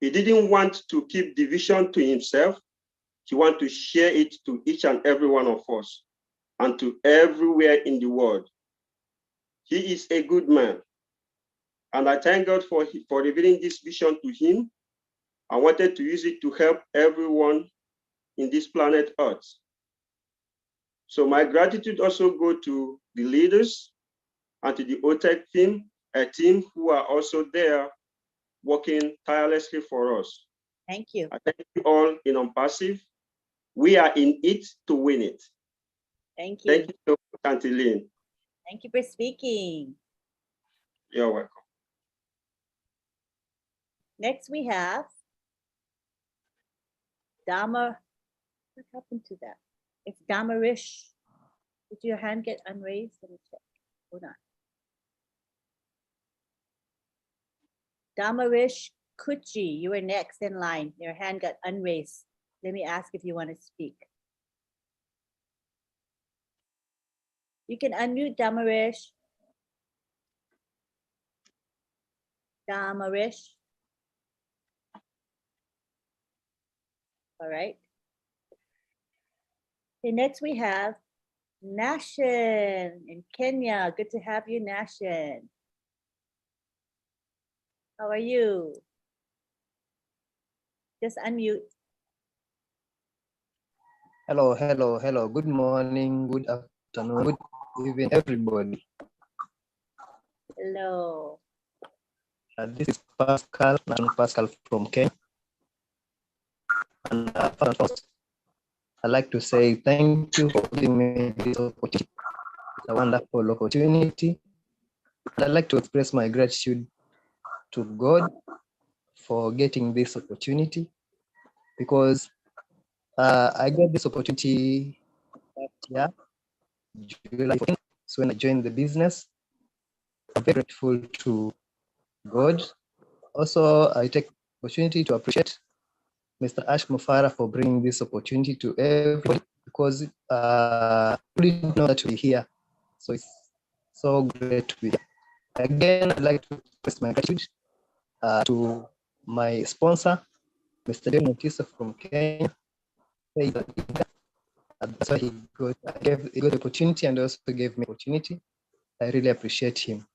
He didn't want to keep division to himself. He wanted to share it to each and every one of us and to everywhere in the world. He is a good man. And I thank God for revealing this vision to him. I wanted to use it to help everyone in this planet Earth. So my gratitude also go to the leaders and to the OTEC team, a team who are also there working tirelessly for us. Thank you. I thank you all in Unpassive. We are in it to win it. Thank you. Thank you so much, Auntie Lynn. Thank you for speaking. You're welcome. Next we have Dama. What happened to that? It's Damarish. Did your hand get unraised? Let me check. Hold on. Damarish Kuchi, you are next in line. Your hand got unraised. Let me ask if you want to speak. You can unmute Damarish. Damarish. All right. Okay, next we have Nashin in Kenya. Good to have you, Nashin. How are you? Just unmute. Hello, hello, hello. Good morning, good afternoon, good evening, everybody. Hello. This is Pascal, Pascal from Kenya. And first, I'd like to say thank you for giving me this opportunity. It's a wonderful opportunity. And I'd like to express my gratitude to God for getting this opportunity, because I got this opportunity last year, July 14th, so when I joined the business. I'm very grateful to God. Also, I take opportunity to appreciate Mr. Ash Mufara for bringing this opportunity to everybody, because we didn't know that we're here. So it's so great to be here. Again, I'd like to express my gratitude to my sponsor, Mr. John Mutisa from Kenya. That's why he got the opportunity and also gave me opportunity. I really appreciate him.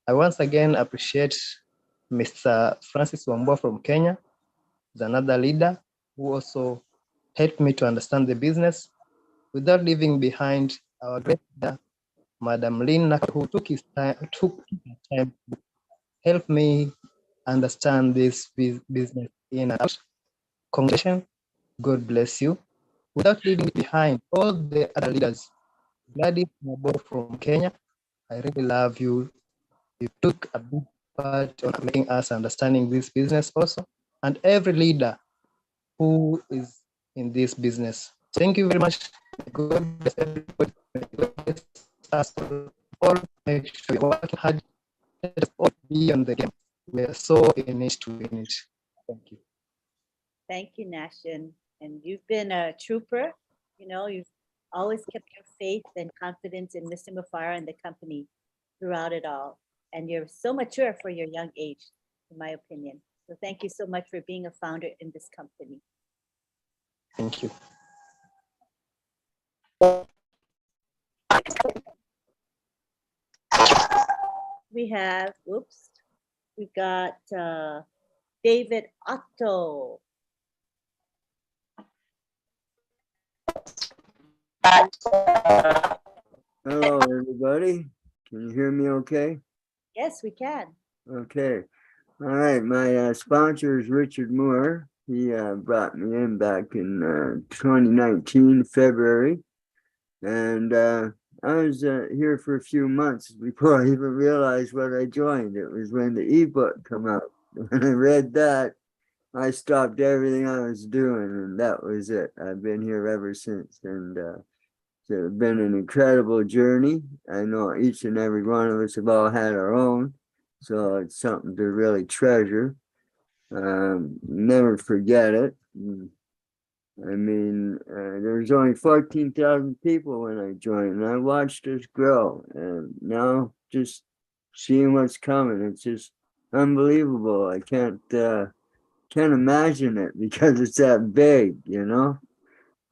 I once again appreciate Mr. Francis Wambua from Kenya. He's another leader who also helped me to understand the business without leaving behind our great leader, Madam Lynn, who took her time to help me understand this business in and out. Congratulations. God bless you. Without leaving behind all the other leaders, Gladys Mabo from Kenya, I really love you. You took a big part on making us understanding this business also, and every leader who is in this business. Thank you very much. God bless everybody. God bless us all. Make sure you're working hard. Let us all be on the game. We are so in it to win it. Thank you. Thank you, Nashin. And you've been a trooper. You know, you've always kept your faith and confidence in Mr. Mufara and the company throughout it all. And you're so mature for your young age, in my opinion. So thank you so much for being a founder in this company. Thank you. We have, oops, we got David Otto. Hello, everybody. Can you hear me okay? Yes, we can. Okay. All right. My sponsor is Richard Moore. He brought me in back in 2019, February. And I was here for a few months before I even realized what I joined. It was when the ebook came out. When I read that, I stopped everything I was doing, and that was it. I've been here ever since. And it's been an incredible journey. I know each and every one of us have all had our own, so it's something to really treasure. Never forget it. I mean, there was only 14,000 people when I joined, and I watched us grow. And now, just seeing what's coming, it's just unbelievable. I can't can't imagine it because it's that big, you know.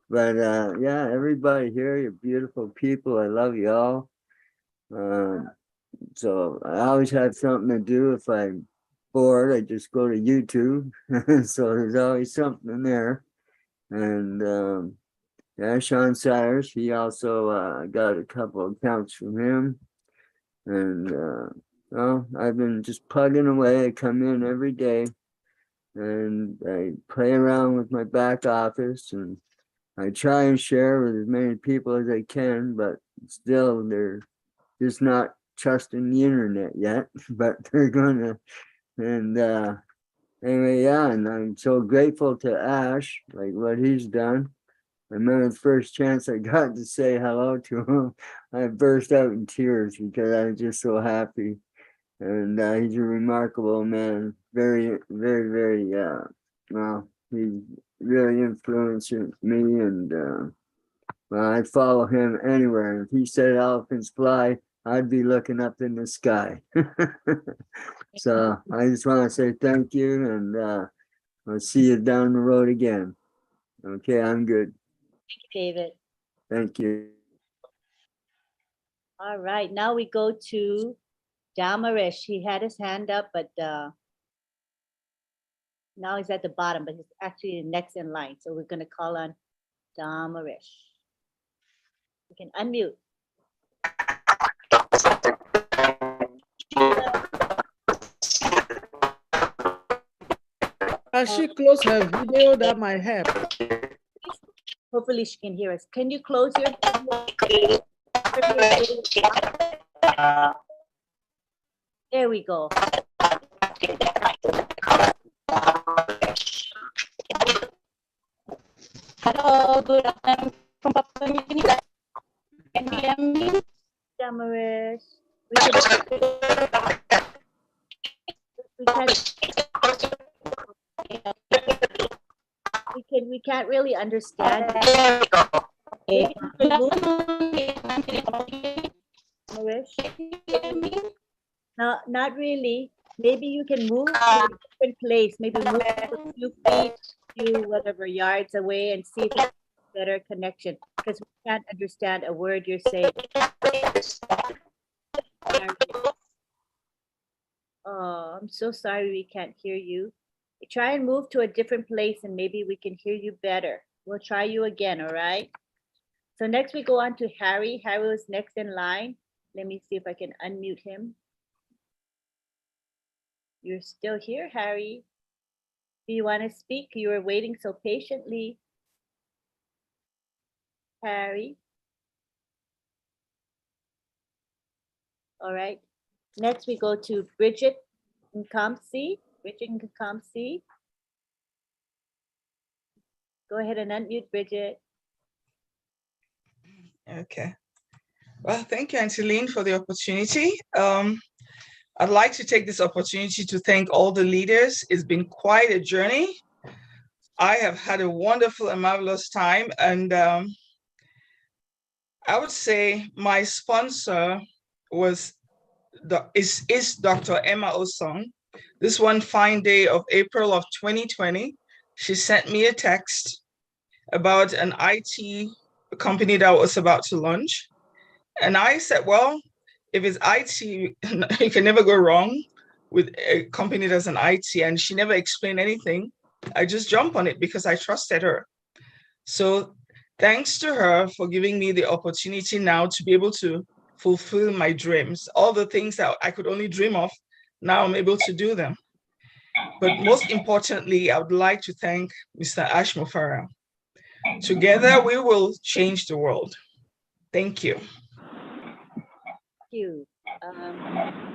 But yeah, everybody here, you're beautiful people. I love you all. So I always have something to do. If I'm bored, I just go to YouTube. So there's always something there. And yeah, Sean Sires, he also got a couple of accounts from him. And well, I've been just plugging away. I come in every day and I play around with my back office, and I try and share with as many people as I can, but still they're just not trusting the internet yet. But they're gonna. And anyway, yeah, and I'm so grateful to Ash, like what he's done. I remember the first chance I got to say hello to him, I burst out in tears because I was just so happy. And he's a remarkable man, very, very, very, well, he really influenced me. And well, I follow him anywhere. If he said elephants fly, I'd be looking up in the sky. So I just want to say thank you, and I'll see you down the road again. Okay, I'm good. Thank you, David. Thank you. All right, now we go to Damarish. He had his hand up, but now he's at the bottom, but he's actually next in line. So we're going to call on Damarish. You can unmute. Can she close her video? That might help. Hopefully she can hear us. Can you close your There we go. Hello, good afternoon from Papua New Guinea. Can you hear me? Damarish. We can't really understand. Maybe you can move. No, not really. Maybe you can move to a different place. Maybe move a few feet, few whatever yards away, and see if it's a better connection. Because we can't understand a word you're saying. Oh, I'm so sorry we can't hear you. Try and move to a different place and maybe we can hear you better. We'll try you again, all right? So next we go on to Harry. Harry was next in line. Let me see if I can unmute him. You're still here, Harry. Do you want to speak? You were waiting so patiently. Harry. All right. Next we go to Bridget Nkamsi. Bridget Nkamsi. Go ahead and unmute, Bridget. Okay. Well, thank you, Auntie Lynn, for the opportunity. I'd like to take this opportunity to thank all the leaders. It's been quite a journey. I have had a wonderful and marvelous time. And I would say my sponsor is Dr. Emma Osong. This one fine day of April of 2020, she sent me a text about an IT company that was about to launch. And I said, well, if it's IT, you can never go wrong with a company that's an IT. And she never explained anything. I just jumped on it because I trusted her. So thanks to her for giving me the opportunity now to be able to fulfill my dreams. All the things that I could only dream of, now I'm able to do them. But most importantly, I would like to thank Mr. Ash Mufara. Together, we will change the world. Thank you. Thank you.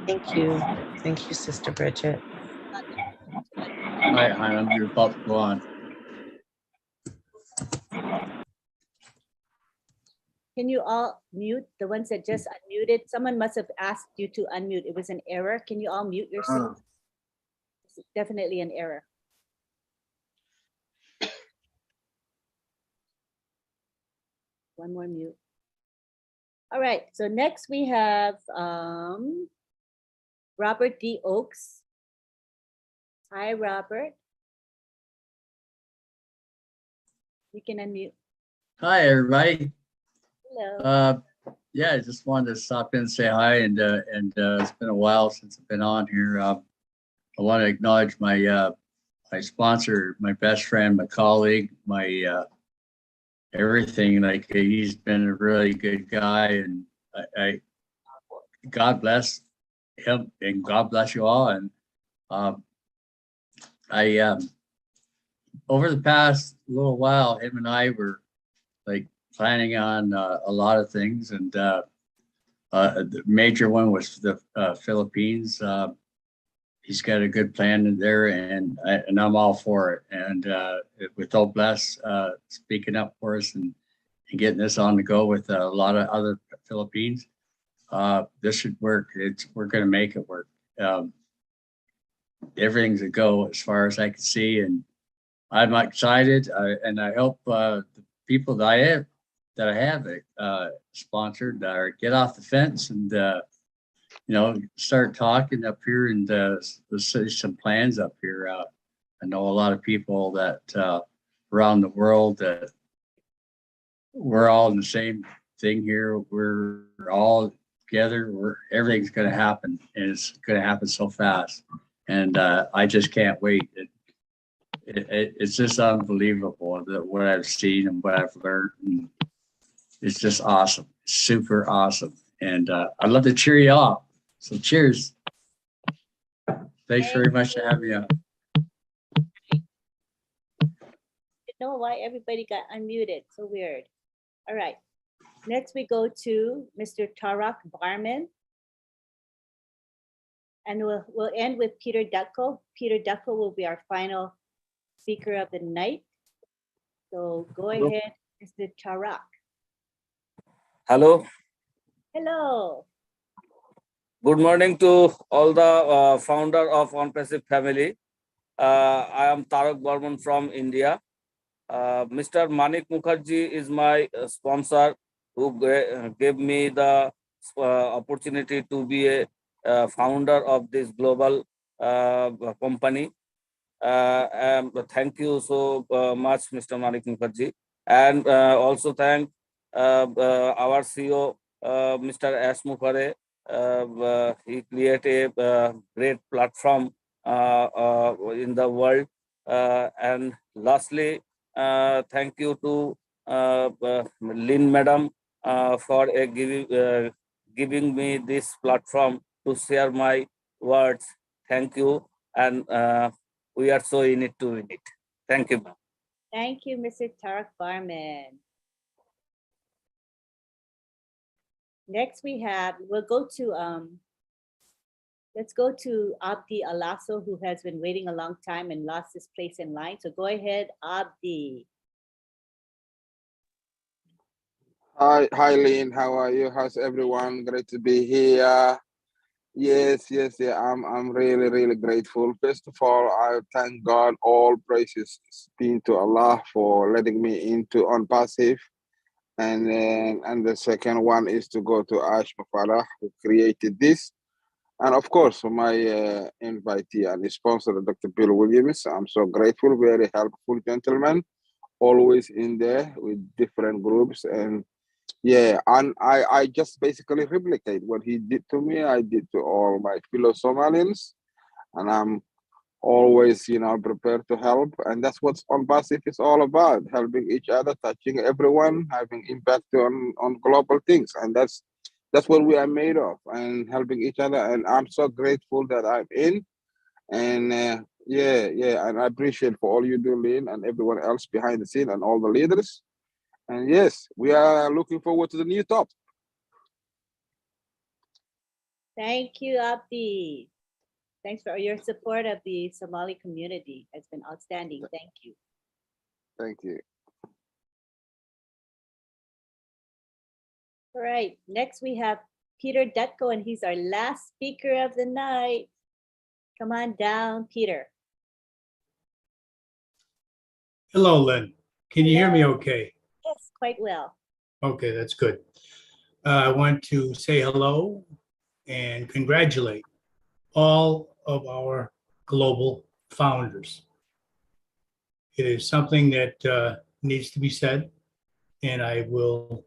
Thank you. Thank you, Sister Bridget. Hi, I'm your Bob. Go on. Can you all mute the ones that just unmuted? Someone must have asked you to unmute. It was an error. Can you all mute yourself? It's definitely an error. One more mute. All right, so next we have Robert D. Oakes. Hi, Robert. You can unmute. Hi, everybody. Hello. Yeah, I just wanted to stop in and say hi, and it's been a while since I've been on here. I want to acknowledge my my sponsor, my best friend, my colleague, my everything. Like he's been a really good guy, and I God bless him, and God bless you all. And I over the past little while, him and I were like planning on a lot of things, and the major one was the Philippines. He's got a good plan in there, and I'm all for it. And with Bless speaking up for us and getting this on the go with a lot of other Philippines, this should work. We're going to make it work. Everything's a go as far as I can see, and I'm excited. And I hope the people that I have sponsored get off the fence and start talking up here, and let's see some plans up here. I know a lot of people that around the world that we're all in the same thing here. We're all together. Everything's going to happen, and it's going to happen so fast. And I just can't wait. It's just unbelievable that what I've seen and what I've learned. And it's just awesome, super awesome. And I'd love to cheer you off. So cheers. Thanks very much for having me on. I don't know why everybody got unmuted. So weird. All right. Next we go to Mr. Tarak Barman. And we'll end with Peter Ducko. Peter Ducko will be our final speaker of the night. So go ahead, Mr. Tarak. Hello. Hello. Good morning to all the founder of On Pacific family. I am Tarak Barman from India. Mr. Manik Mukherjee is my sponsor, who gave me the opportunity to be a founder of this global company. Thank you so much, Mr. Manik Mukherjee. And also thank our CEO, Mr. S. Mukhare. He created a great platform in the world. And lastly, thank you to Lynn Madam for giving me this platform to share my words. Thank you. And we are so in it to win it. Thank you. Thank you, Mr. Tarak Barman. Next we'll go to, let's go to Abdi Alaso, who has been waiting a long time and lost his place in line. So go ahead, Abdi. Hi, Lynn. How are you? How's everyone? Great to be here. Yes. I'm really grateful. First of all, I thank God. All praises be to Allah for letting me into On Passive. And the second one is to go to Ash Mafala, who created this. And of course, my invitee and sponsor, Dr. Bill Williams. I'm so grateful, very helpful gentleman, always in there with different groups. And yeah, and I just basically replicate what he did to me, I did to all my fellow Somalians. And I'm always, prepared to help. And that's what On Passive is all about, helping each other, touching everyone, having impact on global things. And that's what we are made of, and helping each other. And I'm so grateful that I'm in. And and I appreciate for all you do, Lynn, and everyone else behind the scene and all the leaders. And yes, we are looking forward to the new top. Thank you, Abdi. Thanks for your support of the Somali community. It's been outstanding. Thank you. Thank you. All right, next we have Peter Dutko, and he's our last speaker of the night. Come on down, Peter. Hello, Lynn. Can you hear me okay? Yes, quite well. Okay, that's good. I want to say hello and congratulate all of our global founders. It is something that needs to be said. And I will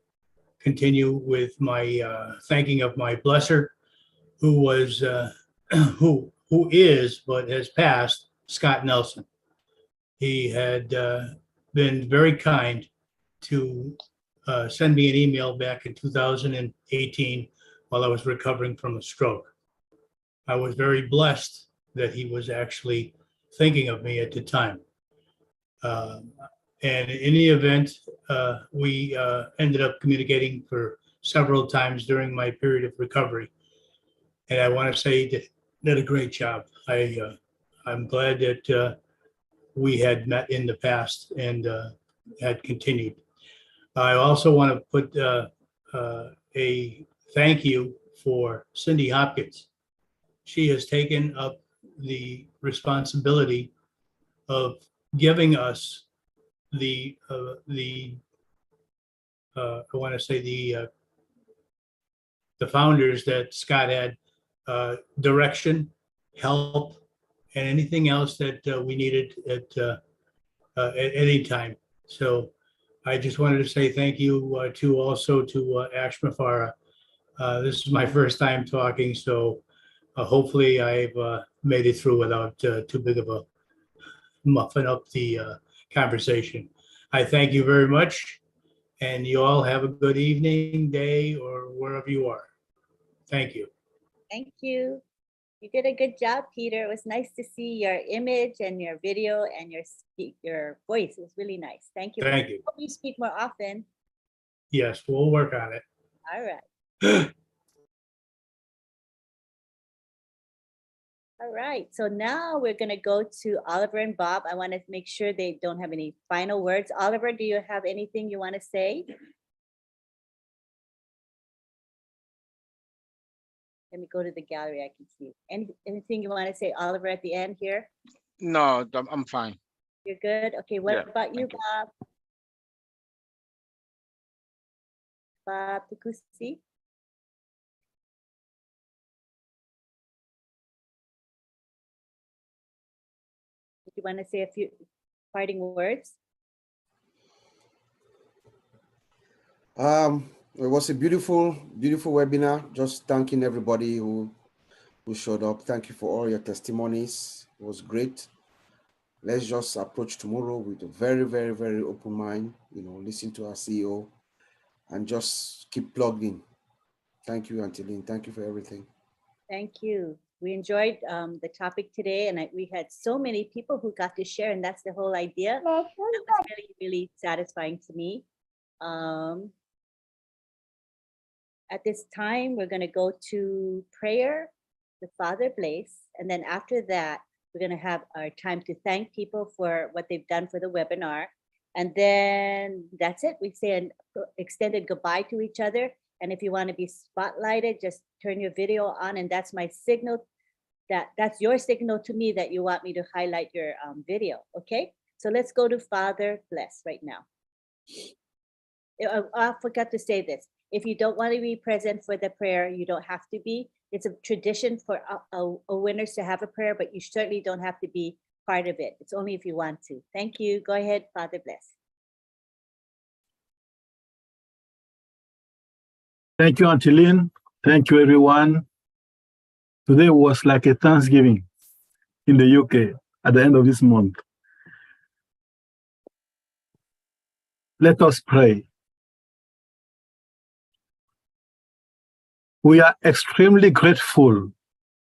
continue with my thanking of my blesser, who was who is but has passed, Scott Nelson. He had been very kind to send me an email back in 2018 while I was recovering from a stroke. I was very blessed that he was actually thinking of me at the time. And in the event, we ended up communicating for several times during my period of recovery. And I want to say that did a great job. I'm glad that we had met in the past and had continued. I also want to put a thank you for Cindy Hopkins. She has taken up the responsibility of giving us I want to say the founders that Scott had, direction, help, and anything else that we needed at any time. So I just wanted to say thank you to Ash Mafara. This is my first time talking, so hopefully I've made it through without too big of a muffin up the conversation. I thank you very much, and you all have a good evening, day, or wherever you are. Thank you. Thank you. You did a good job, Peter. It was nice to see your image and your video and your voice. It was really nice. Thank you. Thank you. Hope you speak more often. Yes, we'll work on it. All right. All right, so now we're going to go to Oliver and Bob. I want to make sure they don't have any final words. Oliver, do you have anything you want to say? Let me go to the gallery. I can see. Anything you want to say, Oliver, at the end here? No, I'm fine. You're good? Okay, what Yeah, about you, thank you. Bob? Bob Tukusi? Do you want to say a few parting words? It was a beautiful webinar. Just thanking everybody who showed up. Thank you for all your testimonies. It was great. Let's just approach tomorrow with a very, very, very open mind. Listen to our CEO and just keep plugged in. Thank you, Auntie Lynn. Thank you for everything. Thank you. We enjoyed the topic today, and we had so many people who got to share, and that's the whole idea. That was really, really satisfying to me. At this time, we're going to go to prayer with Father Blaise, and then after that, we're going to have our time to thank people for what they've done for the webinar. And then that's it. We say an extended goodbye to each other. And if you want to be spotlighted, just turn your video on, and that's my signal. That's your signal to me that you want me to highlight your video. Okay, so let's go to Father Blaise right now. I forgot to say this. If you don't want to be present for the prayer, you don't have to be. It's a tradition for OWINNERS to have a prayer, but you certainly don't have to be part of it. It's only if you want to. Thank you. Go ahead, Father Blaise. Thank you, Auntie Lynn. Thank you, everyone. Today was like a Thanksgiving in the UK at the end of this month. Let us pray. We are extremely grateful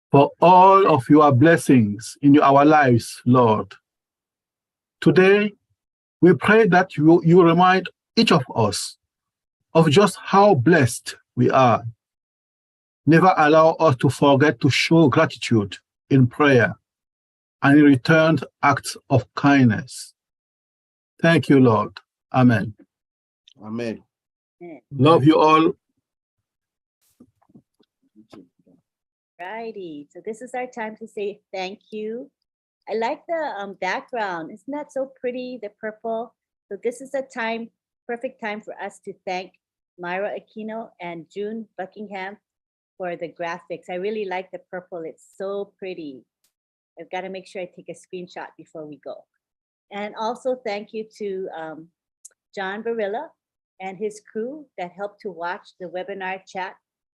for all of your blessings in our lives, Lord. Today, we pray that you remind each of us of just how blessed we are. Never allow us to forget to show gratitude in prayer and in returned acts of kindness. Thank you, Lord. Amen. Amen. Love you all. Righty. So this is our time to say thank you. I like the background. Isn't that so pretty, the purple? So this is a perfect time for us to thank Myra Aquino and June Buckingham for the graphics. I really like the purple. It's so pretty. I've got to make sure I take a screenshot before we go. And also thank you to John Barilla and his crew that helped to watch the webinar chat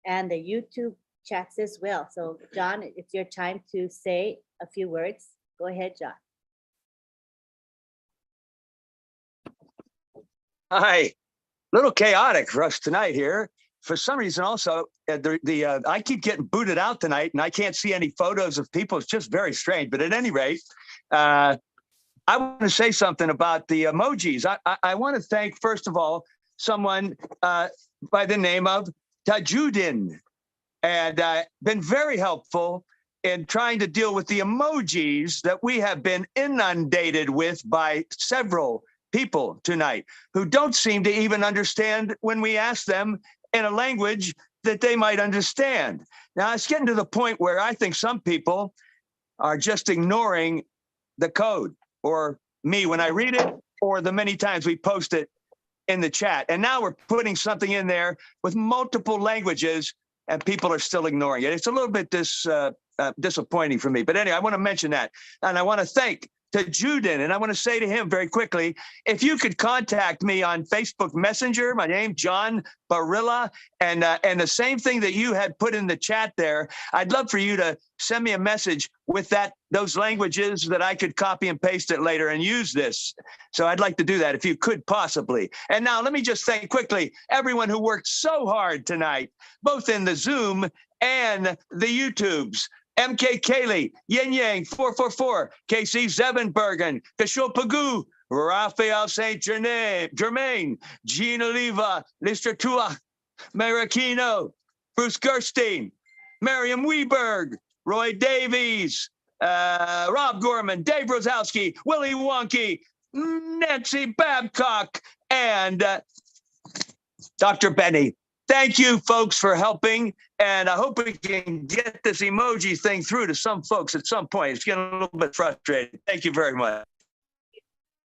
and the YouTube chats as well. So John, it's your time to say a few words. Go ahead, John. Hi, little chaotic for us tonight here. For some reason also, I keep getting booted out tonight and I can't see any photos of people. It's just very strange. But at any rate, I want to say something about the emojis. I want to thank, first of all, someone by the name of Tajudin, and been very helpful in trying to deal with the emojis that we have been inundated with by several people tonight who don't seem to even understand when we ask them in a language that they might understand. Now, it's getting to the point where I think some people are just ignoring the code, or me when I read it, or the many times we post it in the chat. And now we're putting something in there with multiple languages and people are still ignoring it. It's a little bit disappointing for me. But anyway, I want to mention that. And I want to thank Juden, and I want to say to him very quickly, if you could contact me on Facebook Messenger, my name, John Barilla, and the same thing that you had put in the chat there, I'd love for you to send me a message with those languages that I could copy and paste it later and use this. So I'd like to do that if you could possibly. And now let me just thank quickly everyone who worked so hard tonight, both in the Zoom and the YouTubes. MK Kaylee, Yin Yang 444, KC Zevenbergen, Kishore Pagu, Raphael St. Germain, Gina Oliva, Lister Tua, Marikino, Bruce Gerstein, Miriam Weberg, Roy Davies, Rob Gorman, Dave Rosowski, Willie Wonky, Nancy Babcock, and Dr. Benny. Thank you, folks, for helping. And I hope we can get this emoji thing through to some folks at some point. It's getting a little bit frustrating. Thank you very much.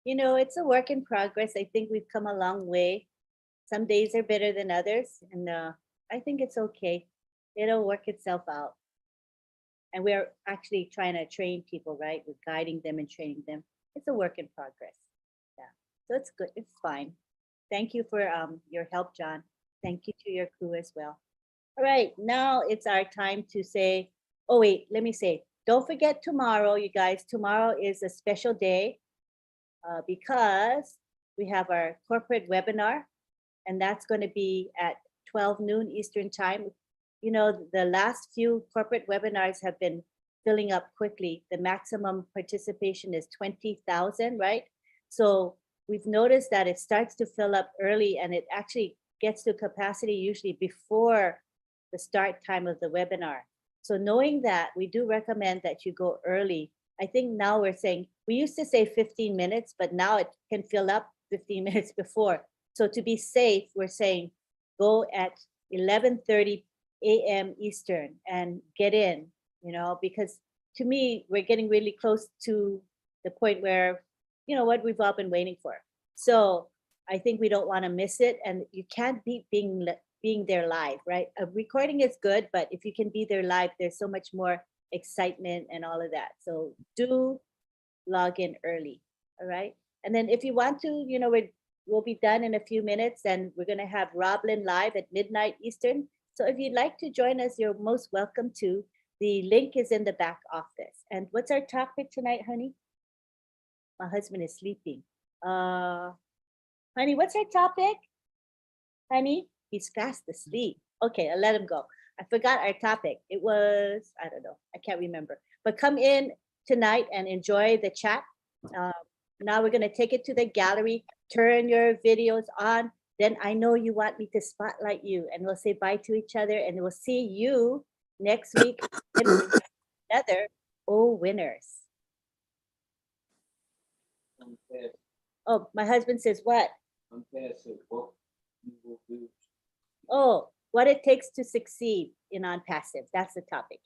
You know, it's a work in progress. I think we've come a long way. Some days are better than others. And I think it's okay. It'll work itself out. And we're actually trying to train people, right? We're guiding them and training them. It's a work in progress. Yeah. So it's good. It's fine. Thank you for your help, John. Thank you to your crew as well. All right, now it's our time to say, oh wait, let me say, don't forget tomorrow, you guys. Tomorrow is a special day because we have our corporate webinar, and that's going to be at 12 noon Eastern time. You know, the last few corporate webinars have been filling up quickly. The maximum participation is 20,000, right? So we've noticed that it starts to fill up early, and it actually gets to capacity usually before the start time of the webinar. So knowing that, we do recommend that you go early. I think now we're saying, we used to say 15 minutes, but now it can fill up 15 minutes before. So to be safe, we're saying go at 11:30 a.m. Eastern and get in, you know, because to me, we're getting really close to the point where, you know, what we've all been waiting for. So I think we don't want to miss it, and you can't beat being there live, right? A recording is good, but if you can be there live, there's so much more excitement and all of that. So do log in early, all right? And then if you want to, you know, we'll be done in a few minutes, and we're going to have Roblin live at midnight Eastern. So if you'd like to join us, you're most welcome to. The link is in the back office. And what's our topic tonight, honey? My husband is sleeping. Honey, what's our topic? Honey, he's fast asleep. Okay, I'll let him go. I forgot our topic. It was, I don't know, I can't remember. But come in tonight and enjoy the chat. Now we're gonna take it to the gallery, turn your videos on. Then I know you want me to spotlight you, and we'll say bye to each other, and we'll see you next week in another OWINNERS. Oh, my husband says what? Oh, what it takes to succeed in non-passive. That's the topic.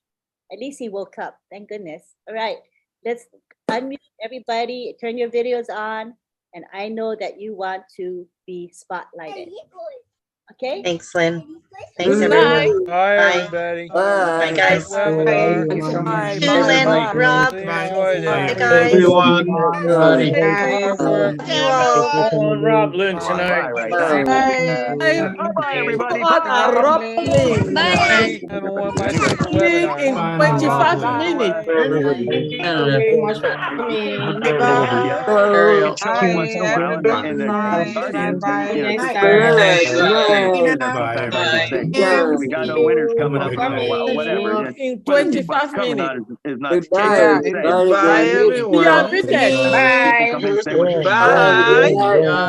At least he woke up. Thank goodness. All right, let's unmute everybody. Turn your videos on. And I know that you want to be spotlighted. Okay? Thanks, Lynn. Thanks, Good everyone. night. Bye, Bye. everybody. Bye, guys. Webinar. See you, Lynn, Rob. Enjoyed it. Hey, guys. Everyone. Buddy. You all. On Roblin tonight. Right now. Bye, everybody. On a Roblin. I haven't won my second Roblin webinar. in 25 minutes. Canada. Much for coming. Yeah. Ariel. Once in a while, and the Guardians, you know, that's sometimes hard to say. We got our winners coming up, so whatever. In Whether people 25 coming minutes. on is not Good can't night, say. everybody. You are muted. Come in and say what you're Bye.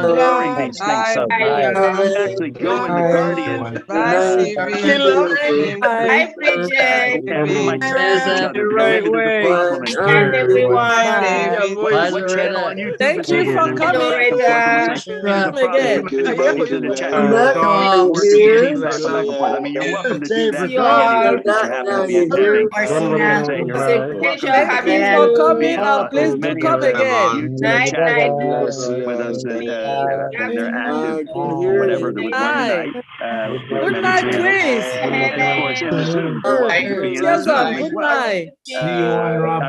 during these things sometimes. Actually go in the Guardian. Bye. And we might trash each other. The right way. And Bye, Loretta. On YouTube Thank you for and coming. back and forth and we'll say, Come again. in the chat. I'm back Oh, We're continuing to talk back and forth. I mean, you're welcome to do that during any of these if you happen to be attending. Say you're welcome Thank you to for be coming and please as do many come of them again. chat with us and they're active whatever that was done tonight. Good night, Chris. And of course in the Zoom, you're welcome to be in the Cheers Zoom up. as Good well. night. I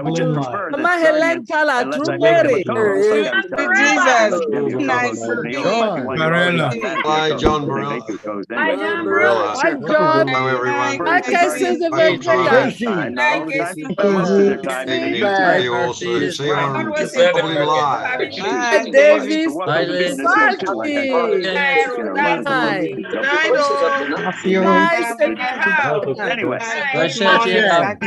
would just prefer that Mama Helen Guardians, Kala, unless True I make them a Mary. co-host, I've got to tell them give you a co-host with me. Otherwise, while you're already automatically a co-host, they make you co-host anyway. Hi, John. Hi, Casey, the Vendetta. Not all the time, but most of the time they do. Bye, Murphy. Hi, Davis. Hi, Lynn. Marky. Hi. Nice. Anyway, Bye, Shania.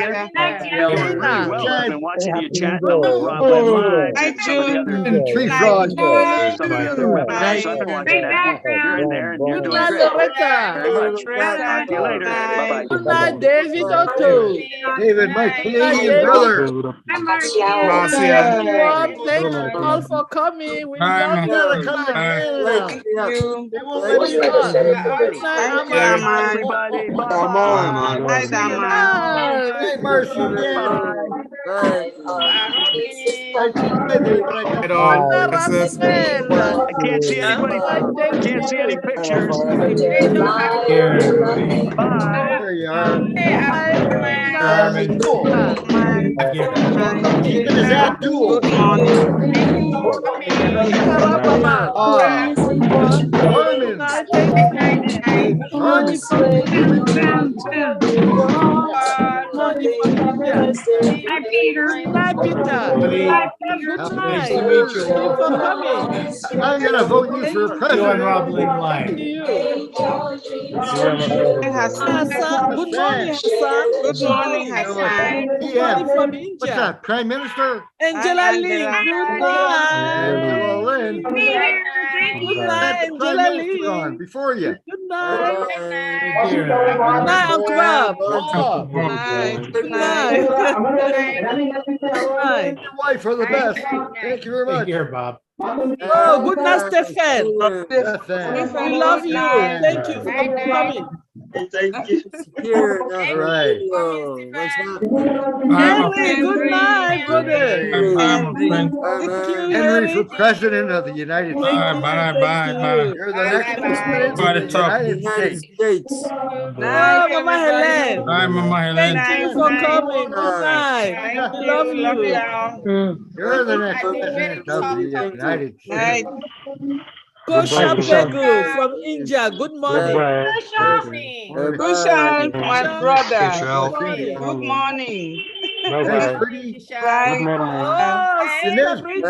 doing really well. I've been watching you chat with Rob Lynn Live and some of the other Tree frog. webinars. So I've been watching that. You're in there and you're Good doing night, great. Loretta. Very much. Talk to you later. Bye-bye. Good night, David Otto. David, my Canadian brother. Thank you all. Thank you all for coming. We love you. Come to Canada. They won't let me Good on. night, Bye, everybody. Bye-bye. Hey, Marcy. I can't see anybody. I can't see any pictures. Bye. There you are. Bye. Keeping his Abdul. Harmon. Money from Hi, Peter. Hi, Peter. Good night. Thank you for coming. I'm gonna vote you for president. Thank you. Hassan. Good morning, Hassan. Good morning, Hassan. Good morning from India. What's that, Prime Minister? Angela Lee. Good night. Angela Lynn. Good night, Prime Angela Minister Lee. on before you. Good night. Good night, Uncle Rob. Good night. Good night. Good night. Your wife are the best. Thank you very much. Here, Bob. Oh, good night, Stefan. We love you. Thank you for coming. Thank you. All right. Henry, good night, brother. Thank you, Henry, for president of the United States. Bye. You're the next president of the United States. Bye, Mama Helen. Bye, Mama Helen. Thank you for coming. Good night. We love you. You're the next president of the United States. Koshan Begu from India. Good morning. Kushan, my brother. Good morning. Thanks, pretty. Oh, Sister Bridget.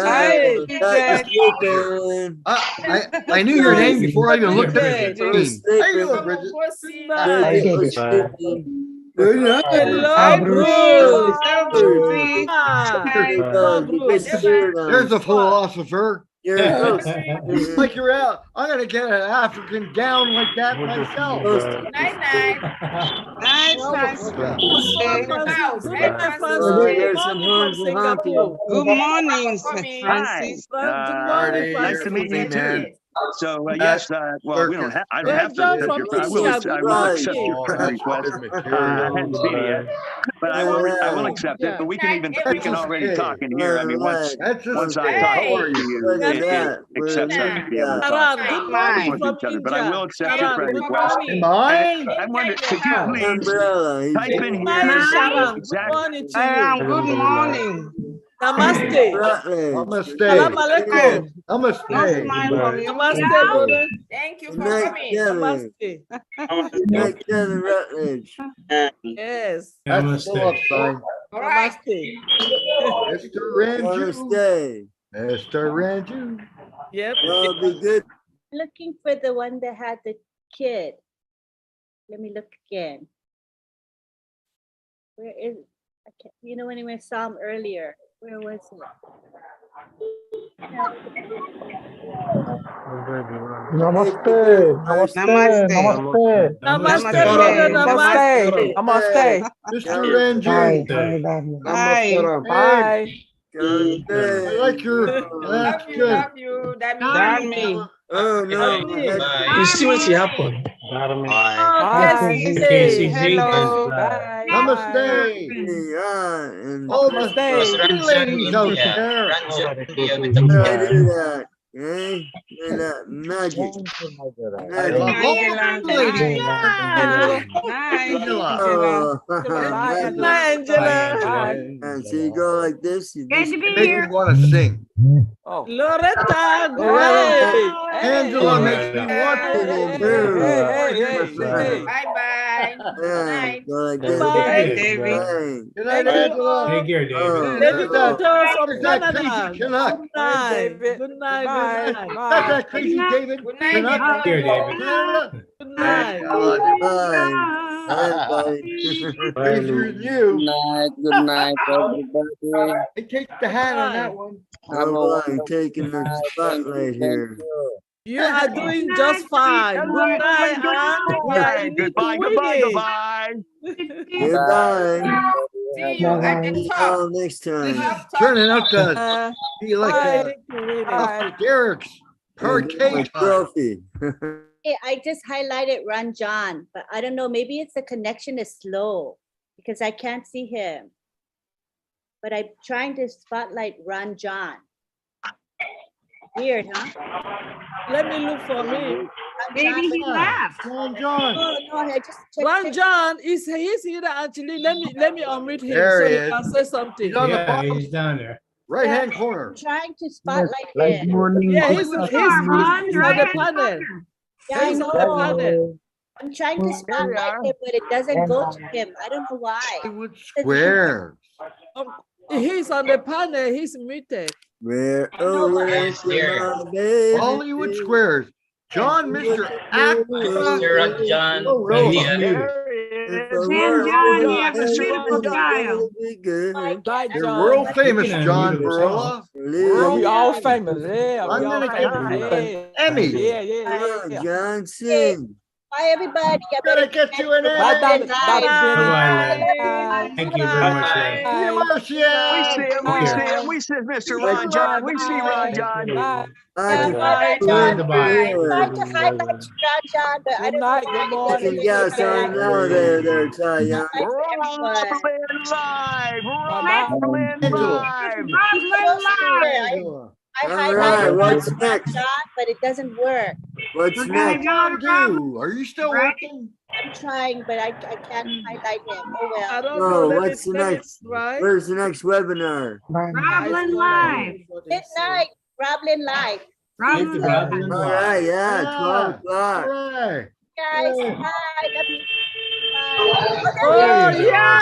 I knew your name before I even looked at your name. How you doing, Bridget? Hello, Bruce. There's a philosopher. Like you're out. I'm gonna get an African gown like that myself. Good morning, Francis. Nice to meet you too. So yes, well, we don't have. I don't Hey, have to John accept from your friend. India, good I will accept morning. your friend request. Good I material. hadn't seen it yet, but I will accept it. But we can already talk in here. I mean, once I talk How are to you? you, it accepts us to be able to talk Karan, good morning with from each other. But I will India. accept your Karan, friend good request. morning. Mine? I wonder, could you please Umbrella. He's type in good. here Morning, Sharon. Good exactly? morning to you. Good morning. Namaste. Rutledge. Salam Namaste. alaikum. No Namaste. smile from you. Namaste, brother. Thank you Good for night, coming. Kevin. Namaste. Good night, Kevin Rutledge. Yes. That's the love sign. All right. Namaste. Mr. Ranju. Namaste. Mr. Ranju. Yep. Y'all be good. Looking for the one that had the kid. Let me look again. Where is it? I can't, you know, when we saw him earlier, where was it? Namaste. Namaste. Namaste. Namaste, brother. Namaste. Namaste. Namaste. Mr. Ranju. Hi. Hey, Bye. I like your, that's good. Love you. That means Dami. Oh no, my head. You see what happened? Oh, Hi. KCZ. Hello. Bye. Namaste. And Oh, the ladies out there. how do I do that? Eh? And that magic. I love all Angela. the ladies. Night. Night. Angela. Oh, Bye, magic. Angela. Angela. And so you go like this. You just It makes me want to sing. Oh. Loretta, good Yeah, morning. Angela makes me want to. Hey. bye-bye. Yeah, go like this. Bye, Bang. David. Good night, Angela. Take care, David. David Couture from There's that Canada. crazy Canuck. Good night. David. Good night. Bye. Good night. That's that crazy David. Good night, Canuck. David. Here, David. Canada. Good night. Bye. Bye. Crazier than you. Good night, everybody. I take the hat on that one. Oh, I'm taking the spotlight here. You are doing just fine. Good night, Anne. We are Hey, in goodbye, to goodbye, winning. goodbye. Goodbye. See you at the top. Until next This time. is turning out to be like Bye. Dr. Derek's And get my parquet time. trophy. Hey, I just highlighted Ron John, but I don't know, maybe it's the connection is slow because I can't see him. But I'm trying to spotlight Ron John. Weird, huh? Let me look for him. Maybe he left. Ron John. Oh, no, I just checked. Ron John is he's here actually. Let me unmute him There so he he is. can say something. He's on the Yeah, bottom he's down there. right hand I'm corner. trying to spotlight Good him. morning. Yeah, he's on the panel. Yeah, I He's know. on the panel. I'm trying to spotlight him, but it doesn't go to him. I don't know why. Hollywood Square. He's on the panel. He's muted. Where, oh, where's my baby? Hollywood Squares. John, Mr. Actor. Mr. John. Oh, really? Bye, You're John. world famous, He can John unmute Barola. Yeah, we all famous. Yeah, I'm we all gonna give you famous. an Emmy. Yeah. Johnson. Bye, everybody. I Gotta get you an Bye, Emmy. Dr. Benny. Bye-bye, Len. Thank you very much, Len. See you, Marcia. We see Mr. Ron John. We see Ron John. Bye. Bye. Goodbye. I tried to highlight you, John, but I Good don't know night. why Good it morning. doesn't Yes, I know there, Ty Young. Roland live. Bye-bye. Roland live. Angela. I All highlighted right, Ron what's next? John, but it doesn't work. What's next? John do? Are you still working? I'm trying, but I can't highlight him. Oh well. I don't know. Oh, Let what's the me next? try. Where's the next webinar? Roblin Live. Midnight, Roblin Live. Take the Roblin All Live. right, yeah, Yeah. 12 o'clock. All right. Guys, hi. Love you. Bye. Oh, Hey, yeah.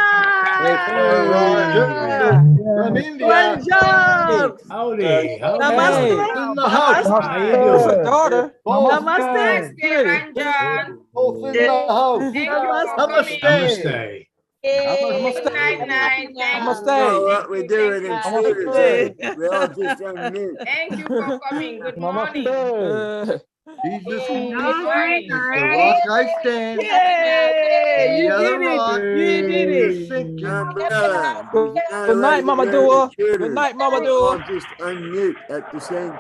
from India. Ron John. Howdy. Howdy. Namaste. In the house. How you doing? Daughter. Namaste. Namaste, Ron John. Both in the house. Thank you for Namaste. Namaste. Good night, night. Thank You know what we do with intruders? Namaste. We all just unmute. Thank you for coming. Good morning. Jesus Good Christ. morning. The rock I stand. Yay! You The other did rock it. You did it. is sinking. Umbrella. Good night, Mama Dua. Good night, Mama All Dua. just unmute at the same time.